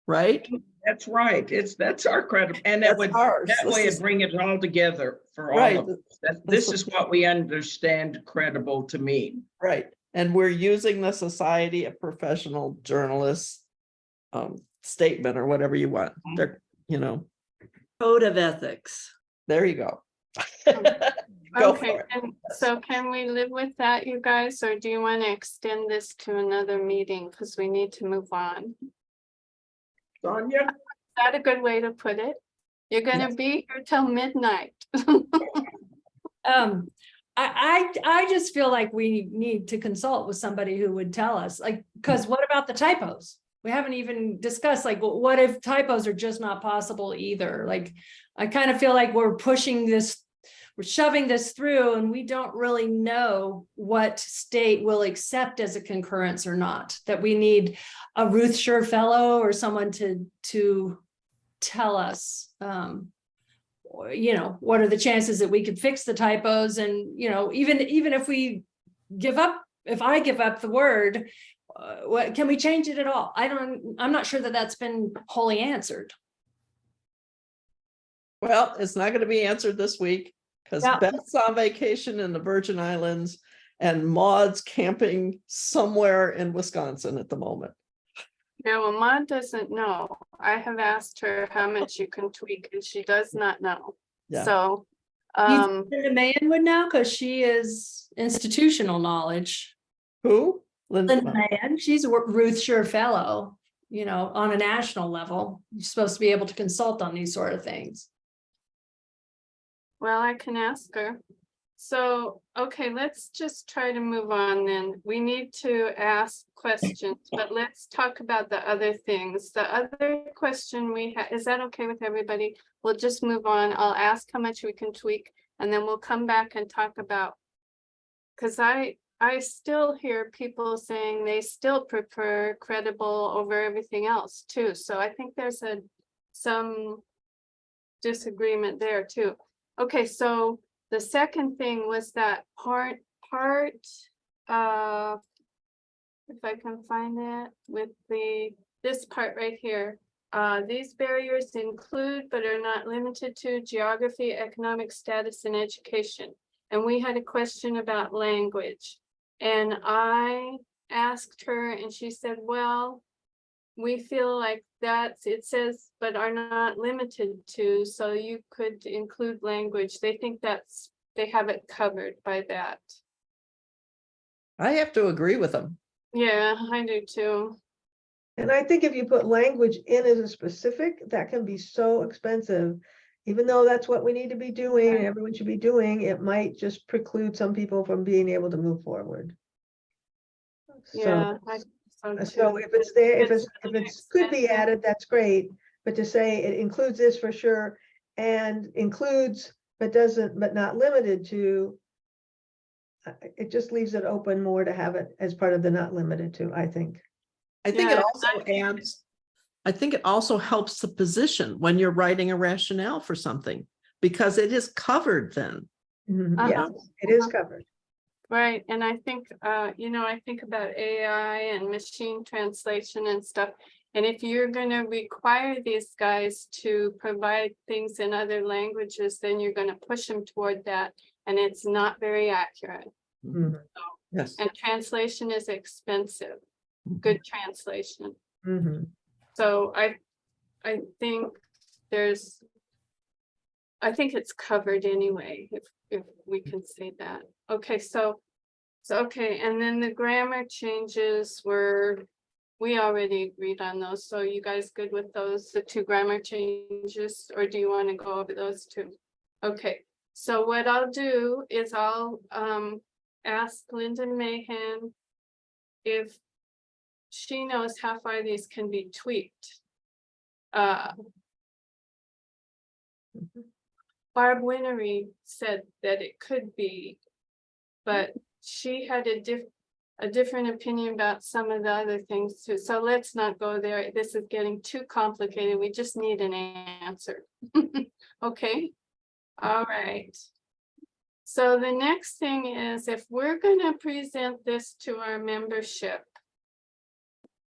[SPEAKER 3] Right?
[SPEAKER 5] That's right. That's our credit. And that
[SPEAKER 3] That's
[SPEAKER 5] would,
[SPEAKER 3] ours.
[SPEAKER 5] that
[SPEAKER 3] This
[SPEAKER 5] way
[SPEAKER 3] is-
[SPEAKER 5] it bring it all together for all
[SPEAKER 3] Right.
[SPEAKER 5] of us. This is what we understand credible to mean.
[SPEAKER 3] Right, and we're using the Society of Professional Journalists statement or whatever you want. They're,
[SPEAKER 9] Code of ethics.
[SPEAKER 3] there you go. Go
[SPEAKER 1] Okay,
[SPEAKER 3] for it.
[SPEAKER 1] and so can we live with that, you guys, or do you want to extend this to another meeting? Because we need to move on. Is
[SPEAKER 5] Sonia?
[SPEAKER 1] that a good way to put it? You're gonna be here till midnight.
[SPEAKER 8] I just feel like we need to consult with somebody who would tell us, like, because what about the typos? We haven't even discussed, like, what if typos are just not possible either? Like, I kind of feel like we're pushing this, we're shoving this through and we don't really know what state will accept as a concurrence or not, that we need a Ruth Scher fellow or someone to tell us, what are the chances that we could fix the typos? And, even if we give up, if I give up the word, what can we change it at all? I'm not sure that that's been wholly answered.
[SPEAKER 3] Well, it's not gonna be answered this week because
[SPEAKER 8] Yeah.
[SPEAKER 3] Beth's on vacation in the Virgin Islands and Maud's camping somewhere in Wisconsin at the moment.
[SPEAKER 1] Yeah, well, Maud doesn't know. I have asked her how much you can tweak and she does not know.
[SPEAKER 3] Yeah.
[SPEAKER 1] So,
[SPEAKER 8] Linda Mayen would know because she is institutional knowledge.
[SPEAKER 3] Who?
[SPEAKER 8] Linda Mayen, she's a Ruth Scher fellow, on a national level. You're supposed to be able to consult on these sort of things.
[SPEAKER 1] well, I can ask her. So, okay, let's just try to move on then. We need to ask questions, but let's talk about the other things. The other question we have, is that okay with everybody? We'll just move on. I'll ask how much we can tweak and then we'll come back and talk about. Because I still hear people saying they still prefer credible over everything else too. So I think there's some disagreement there too. Okay, so the second thing was that part, if I can find it with this part right here. These barriers include, but are not limited to geography, economic status, and education. And we had a question about language. And I asked her and she said, well, we feel like it says, but are not limited to, so you could include language. They think they have it covered by that.
[SPEAKER 3] I have to agree with them.
[SPEAKER 1] Yeah, I do too.
[SPEAKER 7] And I think if you put language in as a specific, that can be so expensive. Even though that's what we need to be doing, and everyone should be doing, it might just preclude some people from being able to move forward.
[SPEAKER 1] Yeah. I think
[SPEAKER 7] So
[SPEAKER 1] too.
[SPEAKER 7] if it's there, if
[SPEAKER 1] It's
[SPEAKER 7] it's could be added, that's great, but to say it includes this for sure and includes, but not limited to. It just leaves it open more to have it as part of the not limited to, I think.
[SPEAKER 3] I think it
[SPEAKER 1] Yeah,
[SPEAKER 3] also adds, I think it also helps the position when you're writing a rationale for something, because it is covered then.
[SPEAKER 7] Yes, it is covered.
[SPEAKER 1] Right, and I think, I think about AI and machine translation and stuff. And if you're gonna require these guys to provide things in other languages, then you're gonna push them toward that. And it's not very accurate.
[SPEAKER 7] Mhm.
[SPEAKER 3] Yes.
[SPEAKER 1] And translation is expensive. good translation.
[SPEAKER 7] Mhm.
[SPEAKER 1] So I think I think it's covered anyway, if we can say that. Okay, so okay, and then the grammar changes we already agreed on those, so you guys good with those, the 2 grammar changes, or do you want to go over those 2? Okay, so what I'll do is I'll ask Linda Mahan if she knows how far these can be tweaked. Barb Winery said that it could be, but she had a different opinion about some of the other things too. So let's not go there. This is getting too complicated. We just need an answer. Okay. All right. So the next thing is, if we're going to present this to our membership,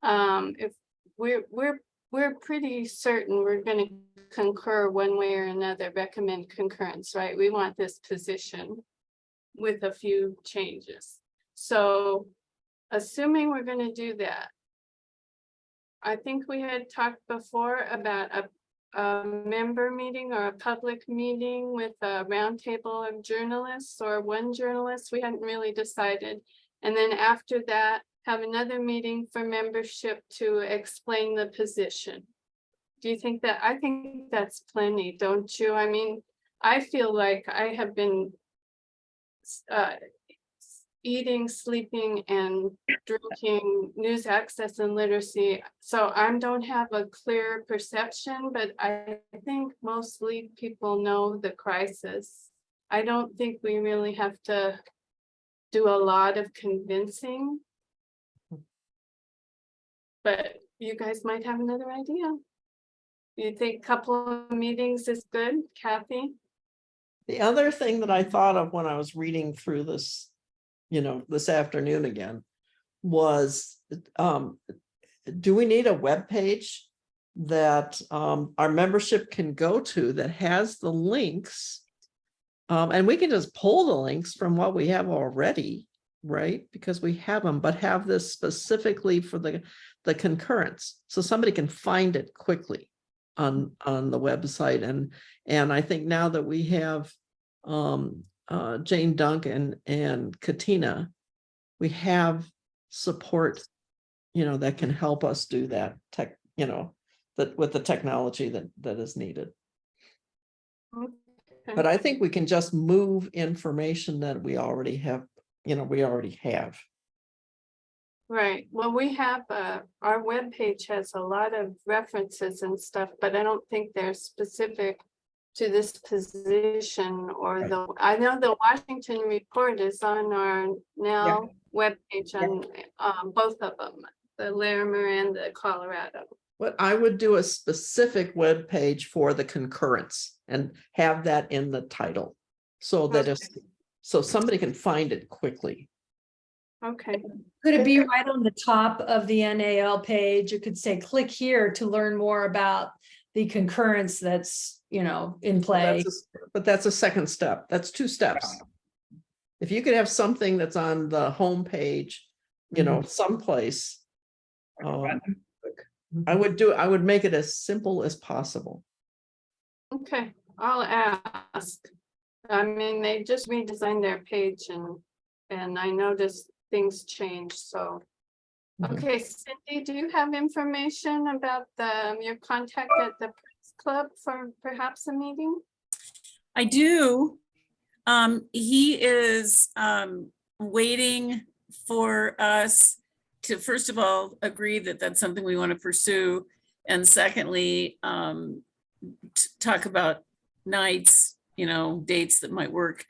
[SPEAKER 1] if we're pretty certain we're going to concur one way or another, recommend concurrence, right? We want this position with a few changes. So assuming we're going to do that, I think we had talked before about a member meeting or a public meeting with a roundtable of journalists or one journalist. We hadn't really decided. And then after that, have another meeting for membership to explain the position. Do you think that? I think that's plenty, don't you? I mean, I feel like I have been eating, sleeping, and drinking news access and literacy. So I don't have a clear perception, but I think mostly people know the crisis. I don't think we really have to do a lot of convincing. But you guys might have another idea. You think a couple of meetings is good, Kathy?
[SPEAKER 3] The other thing that I thought of when I was reading through this, this afternoon again, was, do we need a web page that our membership can go to that has the links? And we can just pull the links from what we have already, right? Because we have them, but have this specifically for the concurrence, so somebody can find it quickly on the website. And I think now that we have Jane Duncan and Katina, we have support, that can help us do that that with the technology that is needed.
[SPEAKER 1] Okay.
[SPEAKER 3] But I think we can just move information that we already have,
[SPEAKER 1] Right, well, we have, our webpage has a lot of references and stuff, but I don't think they're specific to this position or I know the Washington report is on our now webpage on both of them, the Larimer and the Colorado.
[SPEAKER 3] But I would do a specific web page for the concurrence and have that in the title, so that so somebody can find it quickly.
[SPEAKER 1] Okay,
[SPEAKER 8] Could it be right on the top of the NAL page? You could say, click here to learn more about the concurrence that's, in play.
[SPEAKER 3] But that's a second step. That's 2 steps. If you could have something that's on the home page, someplace, I would make it as simple as possible.
[SPEAKER 1] okay, I'll ask. I mean, they just redesigned their page and I noticed things change, so. Okay, Cindy, do you have information about your contact at the Press Club for perhaps a meeting?
[SPEAKER 2] I do. He is waiting for us to, first of all, agree that that's something we want to pursue. And secondly, talk about nights, dates that might work.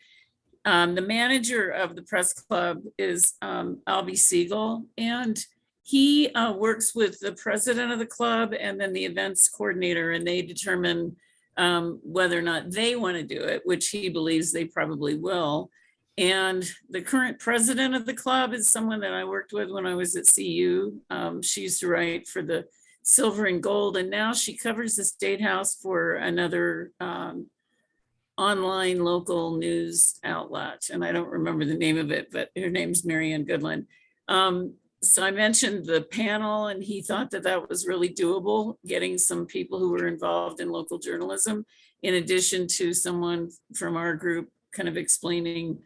[SPEAKER 2] The manager of the Press Club is Albie Siegel, and he works with the president of the club and then the events coordinator, and they determine whether or not they want to do it, which he believes they probably will. And the current president of the club is someone that I worked with when I was at CU. She used to write for the Silver and Gold, and now she covers the State House for another online local news outlet, and I don't remember the name of it, but her name's Marianne Goodland. so I mentioned the panel and he thought that that was really doable, getting some people who were involved in local journalism, in addition to someone from our group kind of explaining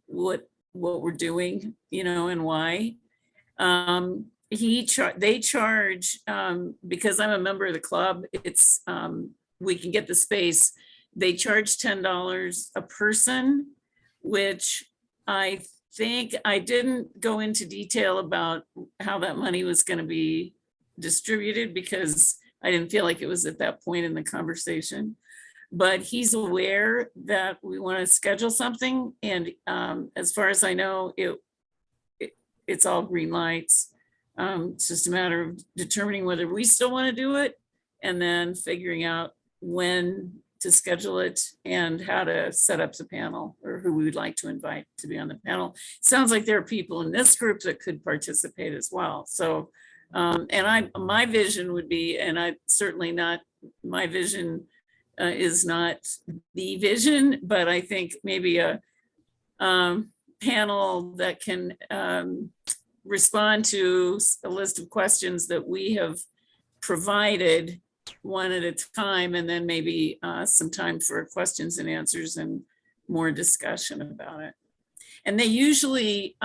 [SPEAKER 2] what we're doing, you know, and why. They charge, because I'm a member of the club, it's, we can get the space. They charge $10 a person, which I think, I didn't go into detail about how that money was going to be distributed because I didn't feel like it was at that point in the conversation. But he's aware that we want to schedule something, and as far as I know, it's all green lights. It's just a matter of determining whether we still want to do it and then figuring out when to schedule it and how to set up the panel or who we would like to invite to be on the panel. Sounds like there are people in this group that could participate as well. So, and my vision would be, and I certainly not, my vision is not the vision, but I think maybe a panel that can respond to a list of questions that we have provided one at a time, and then maybe some time for questions and answers and more discussion about it. And they usually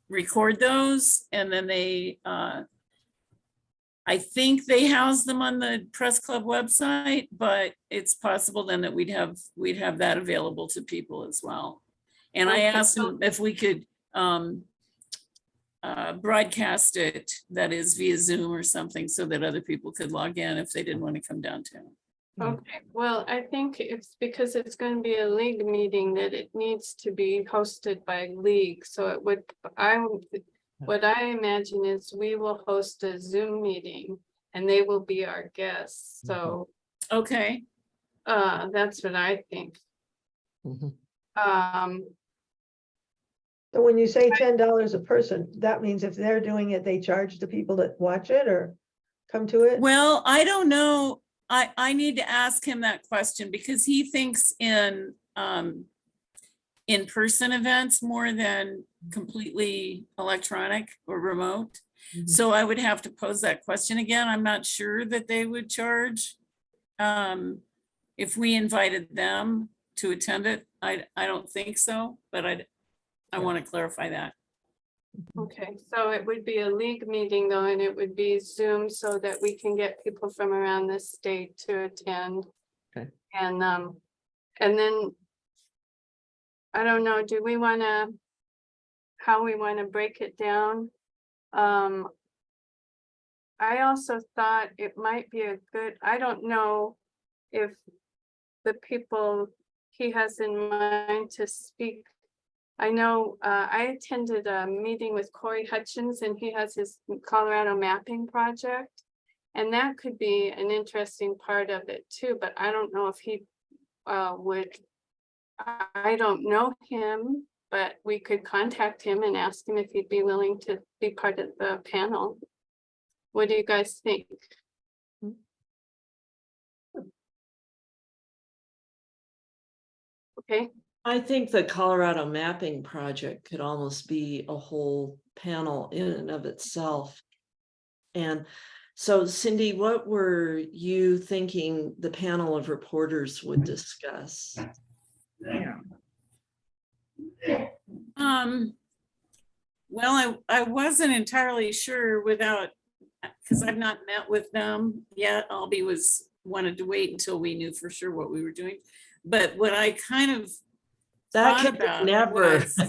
[SPEAKER 2] record those, and then they, I think they house them on the Press Club website, but it's possible then that we'd have that available to people as well. And I asked them if we could broadcast it, that is via Zoom or something, so that other people could log in if they didn't want to come downtown.
[SPEAKER 1] Okay, well, I think it's because it's going to be a league meeting that it needs to be hosted by league. So it would, what I imagine is we will host a Zoom meeting and they will be our guests. So
[SPEAKER 2] Okay,
[SPEAKER 1] that's what I think.
[SPEAKER 7] So when you say $10 a person, that means if they're doing it, they charge the people that watch it or come to it?
[SPEAKER 2] well, I don't know. I need to ask him that question because he thinks in-person events more than completely electronic or remote. So I would have to pose that question again. I'm not sure that they would charge if we invited them to attend it. I don't think so, but I want to clarify that.
[SPEAKER 1] Okay, so it would be a league meeting though, and it would be Zoom so that we can get people from around the state to attend.
[SPEAKER 3] Okay.
[SPEAKER 1] And then I don't know, do we want to, how we want to break it down? I also thought it might be a good, I don't know if the people he has in mind to speak. I know I attended a meeting with Corey Hutchins and he has his Colorado mapping project. And that could be an interesting part of it too, but I don't know if he would. I don't know him, but we could contact him and ask him if he'd be willing to be part of the panel. What do you guys think? Okay.
[SPEAKER 9] I think the Colorado mapping project could almost be a whole panel in and of itself. And so Cindy, what were you thinking the panel of reporters would discuss?
[SPEAKER 5] Yeah.
[SPEAKER 2] Well, I wasn't entirely sure without, because I've not met with them yet. Albie wanted to wait until we knew for sure what we were doing. But what I kind of
[SPEAKER 9] That
[SPEAKER 2] thought
[SPEAKER 9] could
[SPEAKER 2] about
[SPEAKER 9] never.
[SPEAKER 2] was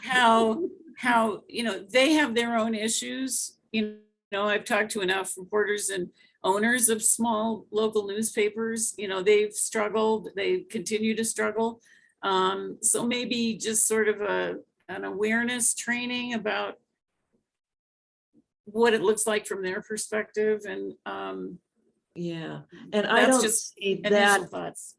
[SPEAKER 2] how, you know, they have their own issues. You know, I've talked to enough reporters and owners of small local newspapers, you know, they've struggled, they continue to struggle. So maybe just sort of an awareness training about what it looks like from their perspective, and
[SPEAKER 9] Yeah, and I
[SPEAKER 2] that's
[SPEAKER 9] don't
[SPEAKER 2] just
[SPEAKER 9] see
[SPEAKER 2] initial
[SPEAKER 9] that
[SPEAKER 2] thoughts.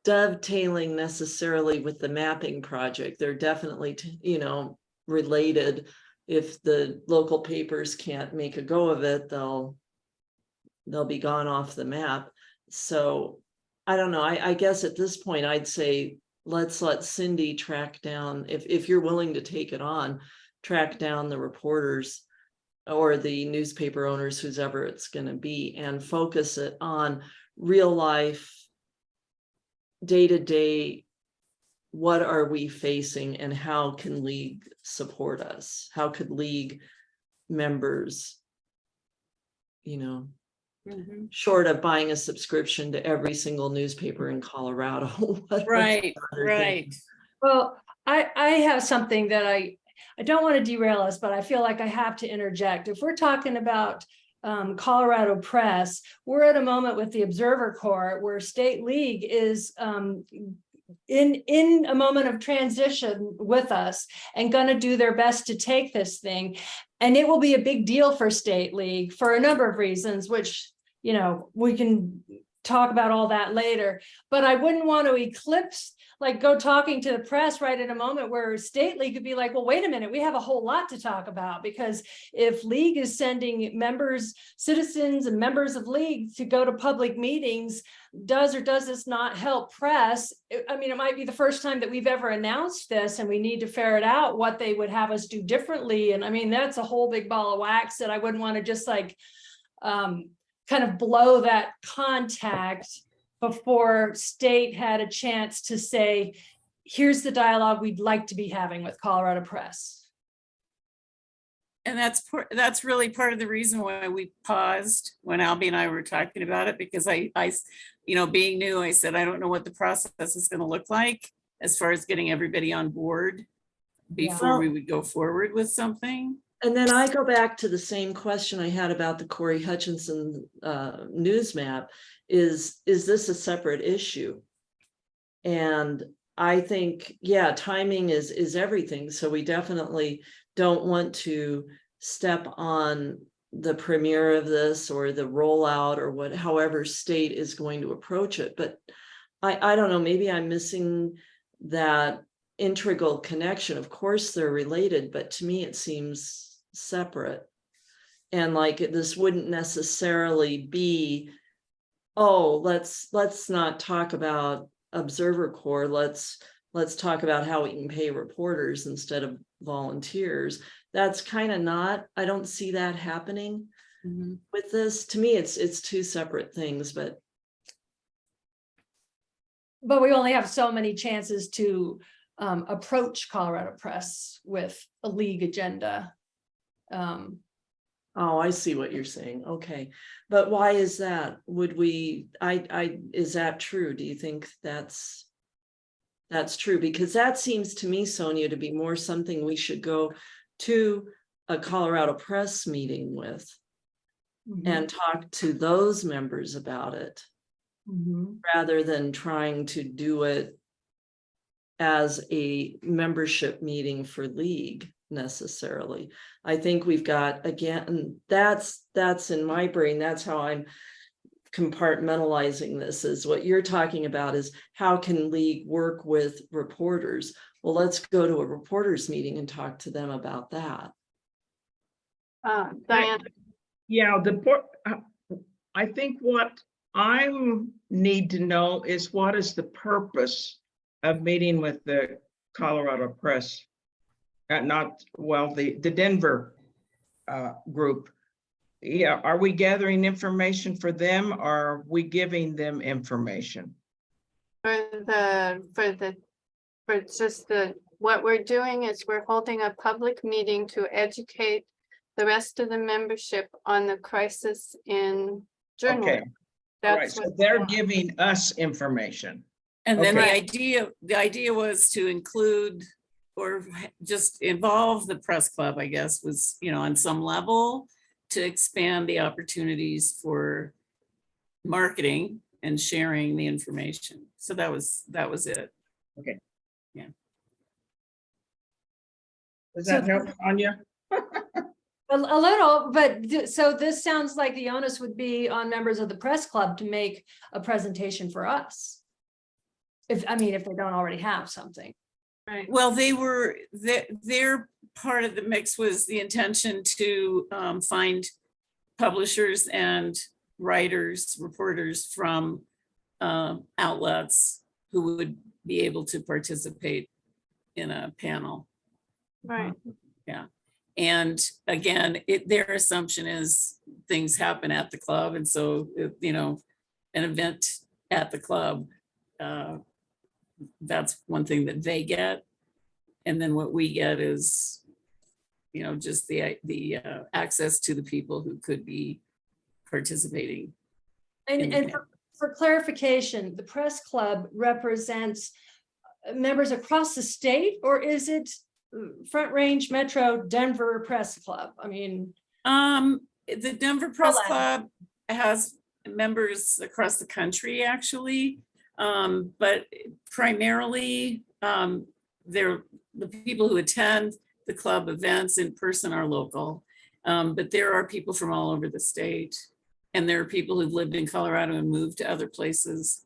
[SPEAKER 9] dovetailing necessarily with the mapping project. They're definitely, you know, related. If the local papers can't make a go of it, they'll be gone off the map. So I don't know. I guess at this point, I'd say let's let Cindy track down, if you're willing to take it on, track down the reporters or the newspaper owners, whoever it's going to be, and focus it on real life, day-to-day, what are we facing and how can League support us? How could League members,
[SPEAKER 2] Mhm.
[SPEAKER 9] short of buying a subscription to every single newspaper in Colorado? what's
[SPEAKER 2] Right,
[SPEAKER 9] the other thing?
[SPEAKER 2] right.
[SPEAKER 8] Well, I have something that I don't want to derail us, but I feel like I have to interject. If we're talking about Colorado Press, we're at a moment with the Observer Corps where State League is in a moment of transition with us and going to do their best to take this thing. And it will be a big deal for State League for a number of reasons, which, we can talk about all that later. But I wouldn't want to eclipse, go talking to the press right at a moment where State League could be like, well, wait a minute, we have a whole lot to talk about, because if League is sending members, citizens and members of League to go to public meetings, does or does this not help press? It might be the first time that we've ever announced this, and we need to ferret out what they would have us do differently. And that's a whole big ball of wax that I wouldn't want to just kind of blow that contact before State had a chance to say, here's the dialogue we'd like to be having with Colorado Press.
[SPEAKER 2] And that's really part of the reason why we paused when Albie and I were talking about it, because I being new, I said, I don't know what the process is going to look like as far as getting everybody on board before we would go forward with something.
[SPEAKER 9] And then I go back to the same question I had about the Corey Hutchinson news map. Is this a separate issue? And I think, timing is everything. So we definitely don't want to step on the premiere of this or the rollout or however State is going to approach it. But I don't know, maybe I'm missing that integral connection. Of course they're related, but to me it seems separate. And this wouldn't necessarily be, let's not talk about Observer Corps. Let's talk about how we can pay reporters instead of volunteers. That's kind of not, I don't see that happening with this. To me, it's two separate things, but
[SPEAKER 8] we only have so many chances to approach Colorado Press with a League agenda.
[SPEAKER 9] oh, I see what you're saying. Okay. But why is that? Would we, is that true? Do you think that's true? Because that seems to me, Sonia, to be more something we should go to a Colorado Press meeting with and talk to those members about it rather than trying to do it as a membership meeting for League necessarily. I think we've got, again, that's in my brain, that's how I'm compartmentalizing this, is what you're talking about is how can League work with reporters? Well, let's go to a reporters meeting and talk to them about that.
[SPEAKER 1] Diane.
[SPEAKER 5] Yeah, I think what I need to know is what is the purpose of meeting with the Colorado Press? The Denver group. Yeah, are we gathering information for them or are we giving them information?
[SPEAKER 1] What we're doing is we're holding a public meeting to educate the rest of the membership on the crisis in journalism.
[SPEAKER 5] Okay. All right,
[SPEAKER 1] That's
[SPEAKER 5] so
[SPEAKER 1] what
[SPEAKER 5] they're giving us information.
[SPEAKER 2] And then
[SPEAKER 5] Okay.
[SPEAKER 2] the idea was to include or just involve the press club, I guess, was, on some level to expand the opportunities for marketing and sharing the information. So that was it.
[SPEAKER 5] Okay.
[SPEAKER 2] Yeah.
[SPEAKER 5] Does that help, Anya?
[SPEAKER 8] A little, but so this sounds like the onus would be on members of the press club to make a presentation for us. If they don't already have something.
[SPEAKER 1] Right.
[SPEAKER 2] Well, their part of the mix was the intention to find publishers and writers, reporters from outlets who would be able to participate in a panel.
[SPEAKER 1] Right.
[SPEAKER 2] Yeah. And again, their assumption is things happen at the club. And so, you know, an event at the club, that's one thing that they get. And then what we get is, you know, just the access to the people who could be participating.
[SPEAKER 8] And for clarification, the press club represents members across the state, or is it Front Range Metro Denver Press Club? I mean,
[SPEAKER 2] the Denver Press
[SPEAKER 8] Hello.
[SPEAKER 2] Club has members across the country, actually. But primarily, they're the people who attend the club events in person are local. But there are people from all over the state. And there are people who've lived in Colorado and moved to other places.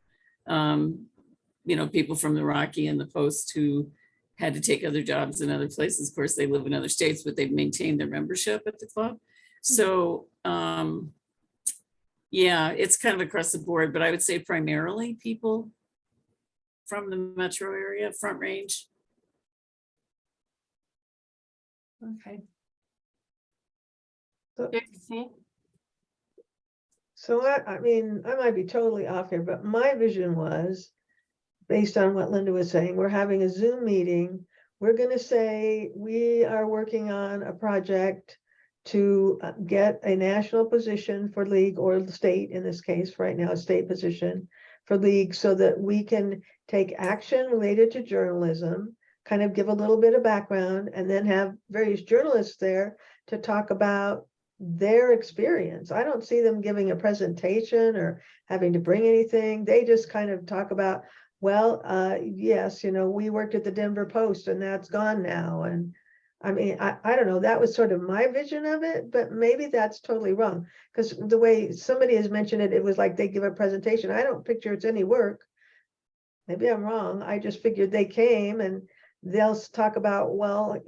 [SPEAKER 2] You know, people from the Rocky and the Post who had to take other jobs in other places. Of course, they live in other states, but they've maintained their membership at the club. So, yeah, it's kind of across the board, but I would say primarily people from the metro area, Front Range.
[SPEAKER 8] okay.
[SPEAKER 1] Dixie?
[SPEAKER 7] So I mean, I might be totally off here, but my vision was, based on what Linda was saying, we're having a Zoom meeting. We're gonna say we are working on a project to get a national position for league, or the state, in this case, right now, a state position for league, so that we can take action related to journalism, kind of give a little bit of background, and then have various journalists there to talk about their experience. I don't see them giving a presentation or having to bring anything. They just kind of talk about, well, yes, you know, we worked at the Denver Post and that's gone now. And I mean, I don't know, that was sort of my vision of it, but maybe that's totally wrong. Because the way somebody has mentioned it, it was like they give a presentation. I don't picture it's any work. Maybe I'm wrong. I just figured they came and they'll talk about, well,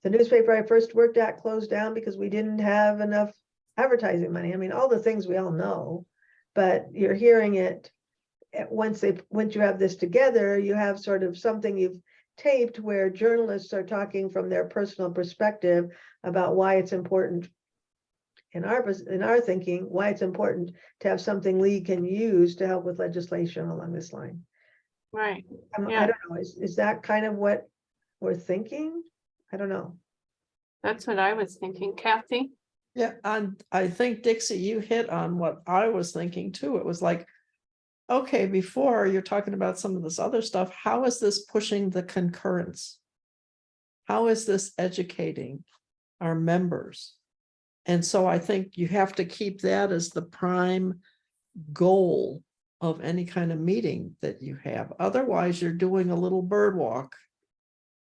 [SPEAKER 7] the newspaper I first worked at closed down because we didn't have enough advertising money. I mean, all the things we all know, but you're hearing it once you have this together, you have sort of something you've taped where journalists are talking from their personal perspective about why it's important in our thinking, why it's important to have something league can use to help with legislation along this line.
[SPEAKER 1] Right.
[SPEAKER 7] I
[SPEAKER 1] Yeah.
[SPEAKER 7] don't know, is that kind of what we're thinking? I don't know.
[SPEAKER 1] That's what I was thinking. Kathy?
[SPEAKER 3] Yeah, and I think Dixie, you hit on what I was thinking too. It was like, okay, before you're talking about some of this other stuff, how is this pushing the concurrence? How is this educating our members? And so I think you have to keep that as the prime goal of any kind of meeting that you have. Otherwise, you're doing a little bird walk,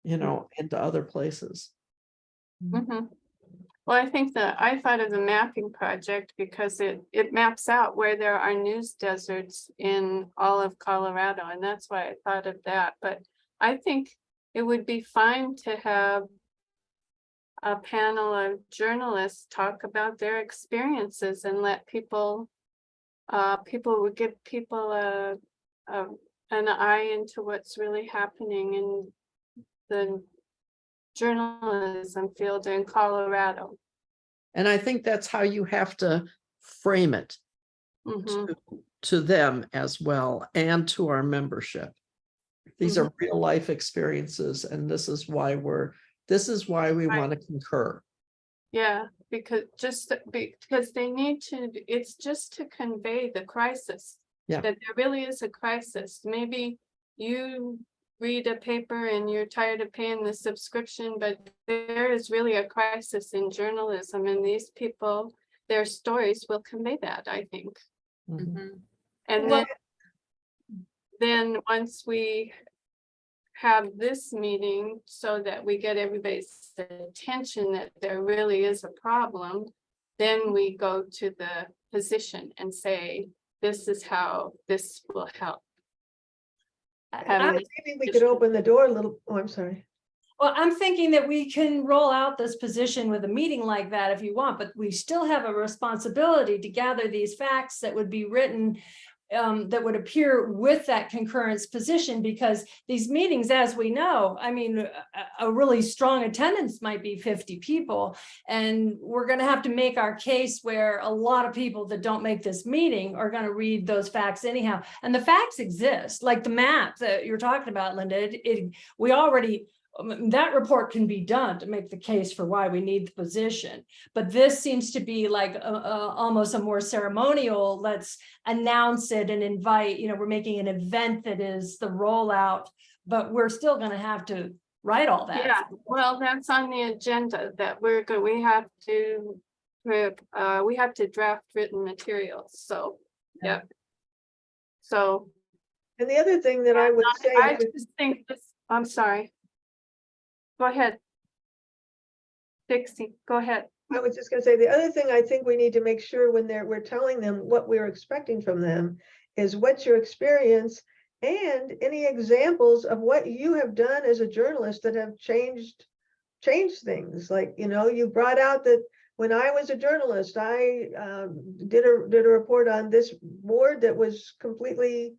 [SPEAKER 3] you know, into other places.
[SPEAKER 1] Mhm. Well, I think that I thought of the mapping project because it maps out where there are news deserts in all of Colorado, and that's why I thought of that. But I think it would be fine to have a panel of journalists talk about their experiences and let people would give people an eye into what's really happening in the journalism field in Colorado.
[SPEAKER 3] And I think that's how you have to frame it
[SPEAKER 1] Mhm.
[SPEAKER 3] to them as well, and to our membership. These are real life experiences, and this is why we
[SPEAKER 1] Right.
[SPEAKER 3] want to concur.
[SPEAKER 1] Yeah, because they need to, it's just to convey the crisis.
[SPEAKER 3] Yeah.
[SPEAKER 1] That there really is a crisis. Maybe you read a paper and you're tired of paying the subscription, but there is really a crisis in journalism, and these people, their stories will convey that, I think.
[SPEAKER 3] Mhm.
[SPEAKER 1] And then once we have this meeting so that we get everybody's attention that there really is a problem, then we go to the position and say, this is how this will help. Having this
[SPEAKER 7] Maybe we could open the door a little, oh, I'm sorry.
[SPEAKER 8] Well, I'm thinking that we can roll out this position with a meeting like that if you want, but we still have a responsibility to gather these facts that would be written that would appear with that concurrence position, because these meetings, as we know, I mean, a really strong attendance might be 50 people. And we're going to have to make our case where a lot of people that don't make this meeting are going to read those facts anyhow. And the facts exist, like the map that you're talking about, Linda. We already, that report can be done to make the case for why we need the position. But this seems to be like almost a more ceremonial, let's announce it and invite, we're making an event that is the rollout, but we're still going to have to write all that.
[SPEAKER 1] Yeah, well, that's on the agenda that we have to draft written materials, so, yeah. So.
[SPEAKER 7] And the other thing that I would say.
[SPEAKER 1] I just think this, I'm sorry. Go ahead. Dixie, go ahead.
[SPEAKER 7] I was just gonna say, the other thing I think we need to make sure when we're telling them what we're expecting from them is what's your experience and any examples of what you have done as a journalist that have changed things. Like, you brought out that when I was a journalist, I did a report on this board that was completely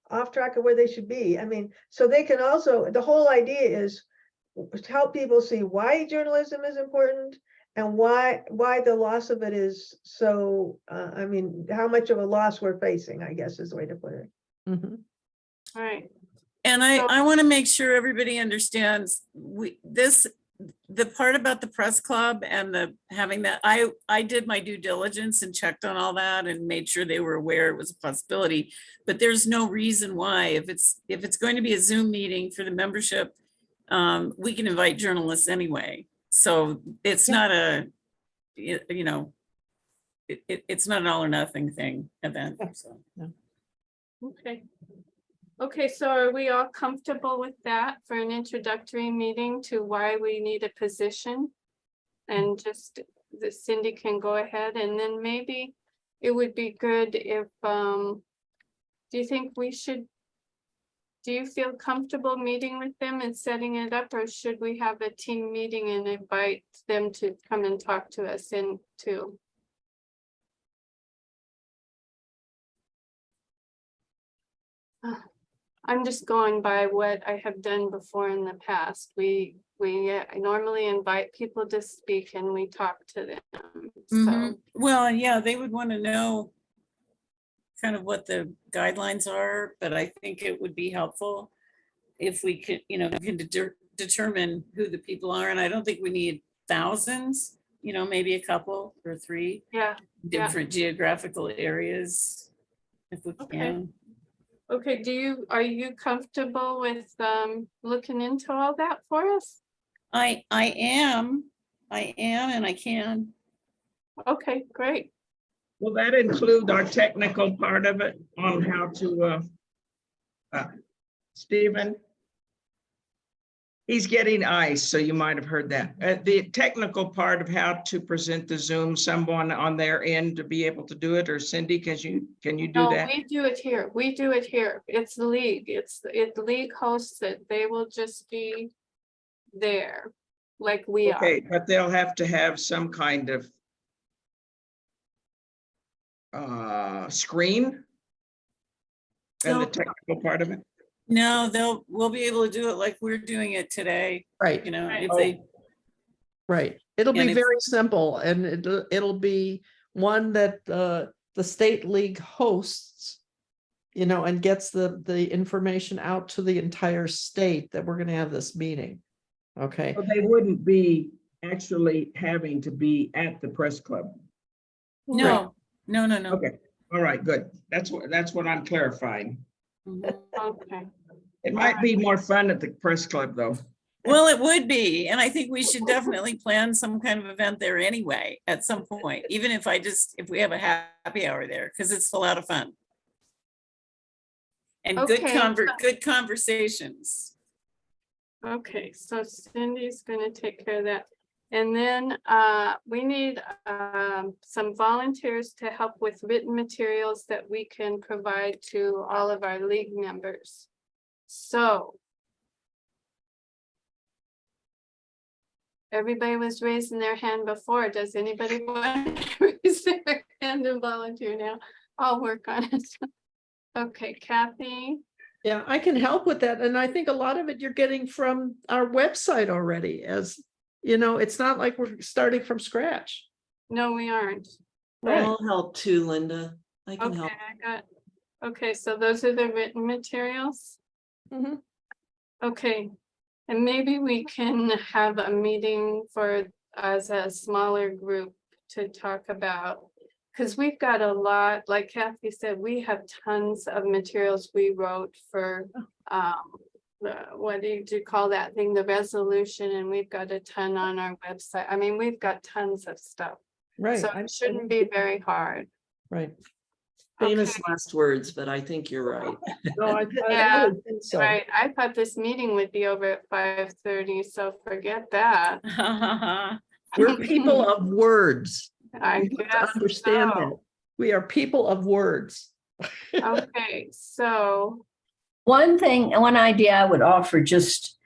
[SPEAKER 7] off track of where they should be. I mean, so they can also, the whole idea is to help people see why journalism is important and why the loss of it is so, I mean, how much of a loss we're facing, I guess is the way to put it.
[SPEAKER 3] Mhm.
[SPEAKER 1] All right.
[SPEAKER 2] And I want to make sure everybody understands the part about the press club and having that, I did my due diligence and checked on all that and made sure they were aware it was a possibility, but there's no reason why, if it's going to be a Zoom meeting for the membership, we can invite journalists anyway. So it's not it's not an all or nothing thing event. So.
[SPEAKER 1] Okay. Okay, so are we all comfortable with that for an introductory meeting to why we need a position? And just that Cindy can go ahead, and then maybe it would be good if, do you feel comfortable meeting with them and setting it up, or should we have a team meeting and invite them to come and talk to us in too? I'm just going by what I have done before in the past. We normally invite people to speak and we talk to them. So,
[SPEAKER 2] Well, yeah, they would want to know kind of what the guidelines are, but I think it would be helpful if we could, determine who the people are. And I don't think we need thousands, maybe a couple or three
[SPEAKER 1] yeah.
[SPEAKER 2] different geographical areas, if we
[SPEAKER 1] Okay.
[SPEAKER 2] can.
[SPEAKER 1] Okay, are you comfortable with looking into all that for us?
[SPEAKER 2] I am, and I can.
[SPEAKER 1] Okay, great.
[SPEAKER 5] Will that include our technical part of it on how to, Stephen? He's getting ice, so you might have heard that. The technical part of how to present the Zoom, someone on their end to be able to do it, or Cindy, can you do
[SPEAKER 1] No,
[SPEAKER 5] that?
[SPEAKER 1] we do it here. It's the league. It's the league hosts it. They will just be there like we are.
[SPEAKER 5] Okay, but they'll have to have some kind of screen and the technical part of it.
[SPEAKER 2] No, we'll be able to do it like we're doing it today.
[SPEAKER 3] Right.
[SPEAKER 2] If they,
[SPEAKER 3] Right. It'll
[SPEAKER 2] And
[SPEAKER 3] be
[SPEAKER 2] it's-
[SPEAKER 3] very simple, and it'll be one that the state league hosts, and gets the information out to the entire state that we're going to have this meeting. Okay.
[SPEAKER 5] So they wouldn't be actually having to be at the press club.
[SPEAKER 2] no.
[SPEAKER 5] Okay, all right, good. That's what I'm clarifying.
[SPEAKER 2] Mhm.
[SPEAKER 1] Okay.
[SPEAKER 5] It might be more fun at the press club, though.
[SPEAKER 2] Well, it would be, and I think we should definitely plan some kind of event there anyway, at some point, even if we have a happy hour there, because it's a lot of fun. And good
[SPEAKER 1] Okay.
[SPEAKER 2] conversations.
[SPEAKER 1] Okay, so Cindy's gonna take care of that. And then we need some volunteers to help with written materials that we can provide to all of our league members. So everybody was raising their hand before. Does anybody want to raise their hand and volunteer now? I'll work on it. Okay, Kathy,
[SPEAKER 3] Yeah, I can help with that. And I think a lot of it you're getting from our website already, as you know, it's not like we're starting from scratch.
[SPEAKER 1] no, we aren't.
[SPEAKER 3] Right.
[SPEAKER 9] I'll help too, Linda. I can
[SPEAKER 1] Okay,
[SPEAKER 9] help.
[SPEAKER 1] okay, so those are the written materials.
[SPEAKER 3] Mhm.
[SPEAKER 1] Okay, and maybe we can have a meeting for as a smaller group to talk about. Because we've got a lot, like Kathy said, we have tons of materials we wrote for what did you call that thing, the resolution, and we've got a ton on our website. I mean, we've got tons of stuff.
[SPEAKER 3] Right.
[SPEAKER 1] So it shouldn't be very hard.
[SPEAKER 3] Right.
[SPEAKER 9] Famous
[SPEAKER 1] Okay.
[SPEAKER 9] last words, but I think you're right.
[SPEAKER 3] No, I
[SPEAKER 1] Yeah,
[SPEAKER 3] really think so.
[SPEAKER 1] Right, I thought this meeting would be over at 5:30, so forget that.
[SPEAKER 3] We're people of words.
[SPEAKER 1] I
[SPEAKER 3] You have to
[SPEAKER 1] guess
[SPEAKER 3] understand that.
[SPEAKER 1] so.
[SPEAKER 3] We are people of words.
[SPEAKER 1] Okay, so,
[SPEAKER 4] One idea I would offer just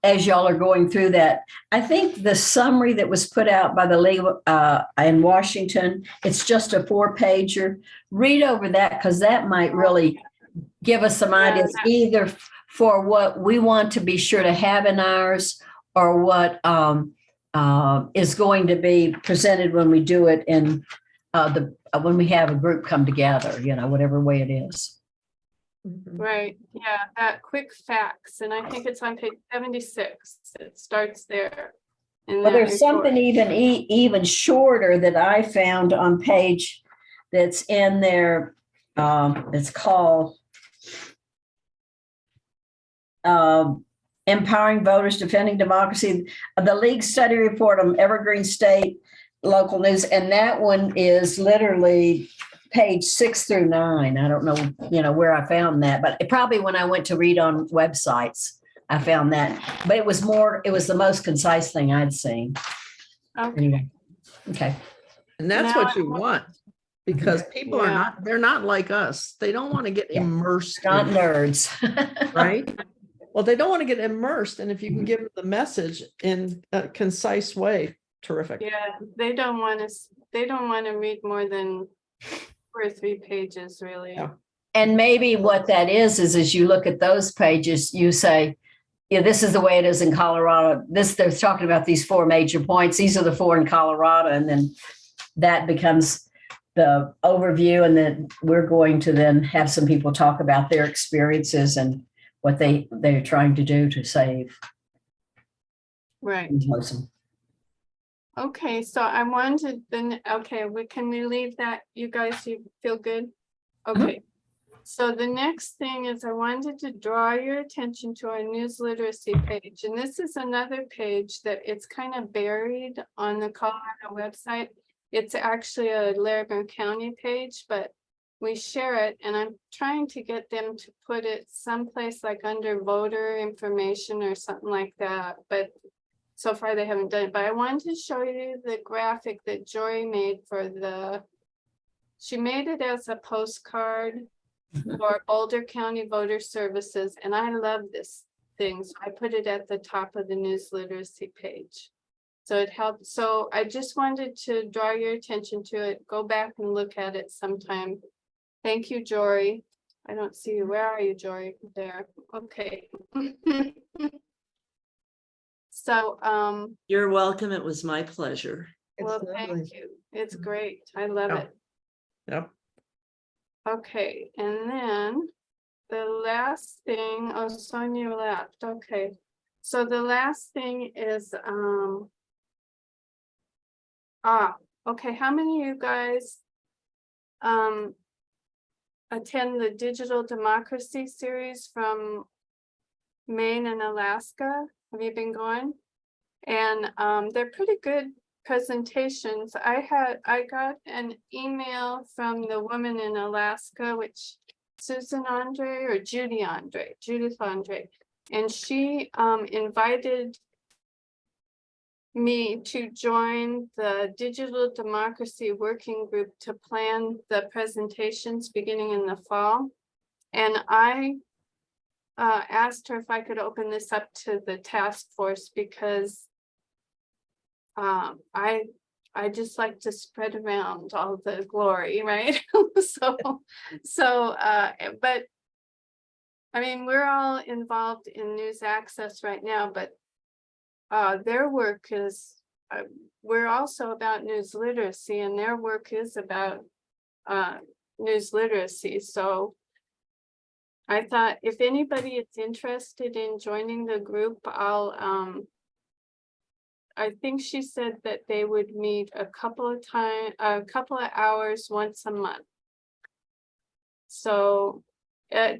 [SPEAKER 4] as y'all are going through that, I think the summary that was put out by the league in Washington, it's just a 4-pager. Read over that because that might really give us some ideas either for what we want to be sure to have in ours or what is going to be presented when we do it in when we have a group come together, you know, whatever way it is.
[SPEAKER 1] right, yeah, that quick facts, and I think it's on page 76, it starts there. in
[SPEAKER 4] Well,
[SPEAKER 1] that
[SPEAKER 4] there's something
[SPEAKER 1] report.
[SPEAKER 4] even shorter that I found on page that's in there. It's called Empowering Voters, Defending Democracy, the League Study Report on Evergreen State Local News. And that one is literally page 6 through 9. I don't know, you know, where I found that, but it probably when I went to read on websites, I found that. But it was the most concise thing I'd seen.
[SPEAKER 1] Okay,
[SPEAKER 4] Anyway, okay.
[SPEAKER 3] And that's
[SPEAKER 1] Now
[SPEAKER 3] what you want, because people are
[SPEAKER 1] Yeah.
[SPEAKER 3] not, they're not like us. They don't want to get
[SPEAKER 4] Yeah.
[SPEAKER 3] immersed.
[SPEAKER 4] Not
[SPEAKER 3] in-
[SPEAKER 4] nerds.
[SPEAKER 3] Right? Well, they don't want to get immersed. And if you can give them the message in a concise way, terrific.
[SPEAKER 1] yeah, they don't want to read more than 2 or 3 pages, really.
[SPEAKER 3] Yeah.
[SPEAKER 4] And maybe what that is as you look at those pages, you say, yeah, this is the way it is in Colorado. They're talking about these 4 major points. These are the 4 in Colorado. And then that becomes the overview. And then we're going to then have some people talk about their experiences and what they're trying to do to save.
[SPEAKER 1] Right.
[SPEAKER 4] Listen.
[SPEAKER 1] Okay, so I wanted then, okay, can we leave that? You guys, you feel good? Okay. So the next thing is I wanted to draw your attention to our news literacy page. And this is another page that it's kind of buried on the Colorado website. It's actually a Larimer County page, but we share it, and I'm trying to get them to put it someplace like under voter information or something like that, but so far they haven't done it. But I wanted to show you the graphic that Jory made she made it as a postcard for Boulder County Voter Services, and I love this thing, so I put it at the top of the news literacy page. So it helped. So I just wanted to draw your attention to it. Go back and look at it sometime. Thank you, Jory. I don't see you. Where are you, Jory? There. Okay. So,
[SPEAKER 9] You're welcome. It was my pleasure.
[SPEAKER 1] well,
[SPEAKER 7] lovely.
[SPEAKER 1] thank you. It's great. I love
[SPEAKER 3] Yeah.
[SPEAKER 1] it.
[SPEAKER 3] Yep.
[SPEAKER 1] Okay, and then the last thing, oh, Sonia left. Okay. So the last thing is, okay, how many of you guys attend the Digital Democracy series from Maine and Alaska? Have you been going? And they're pretty good presentations. I got an email from the woman in Alaska, which Susan Andre or Judith Andre, and she invited me to join the Digital Democracy Working Group to plan the presentations beginning in the fall. And I asked her if I could open this up to the task force because I I just like to spread around all the glory, right? But I mean, we're all involved in news access right now, but their work is, we're also about news literacy, and their work is about news literacy. So I thought if anybody is interested in joining the group, I think she said that they would meet a couple of hours once a month. So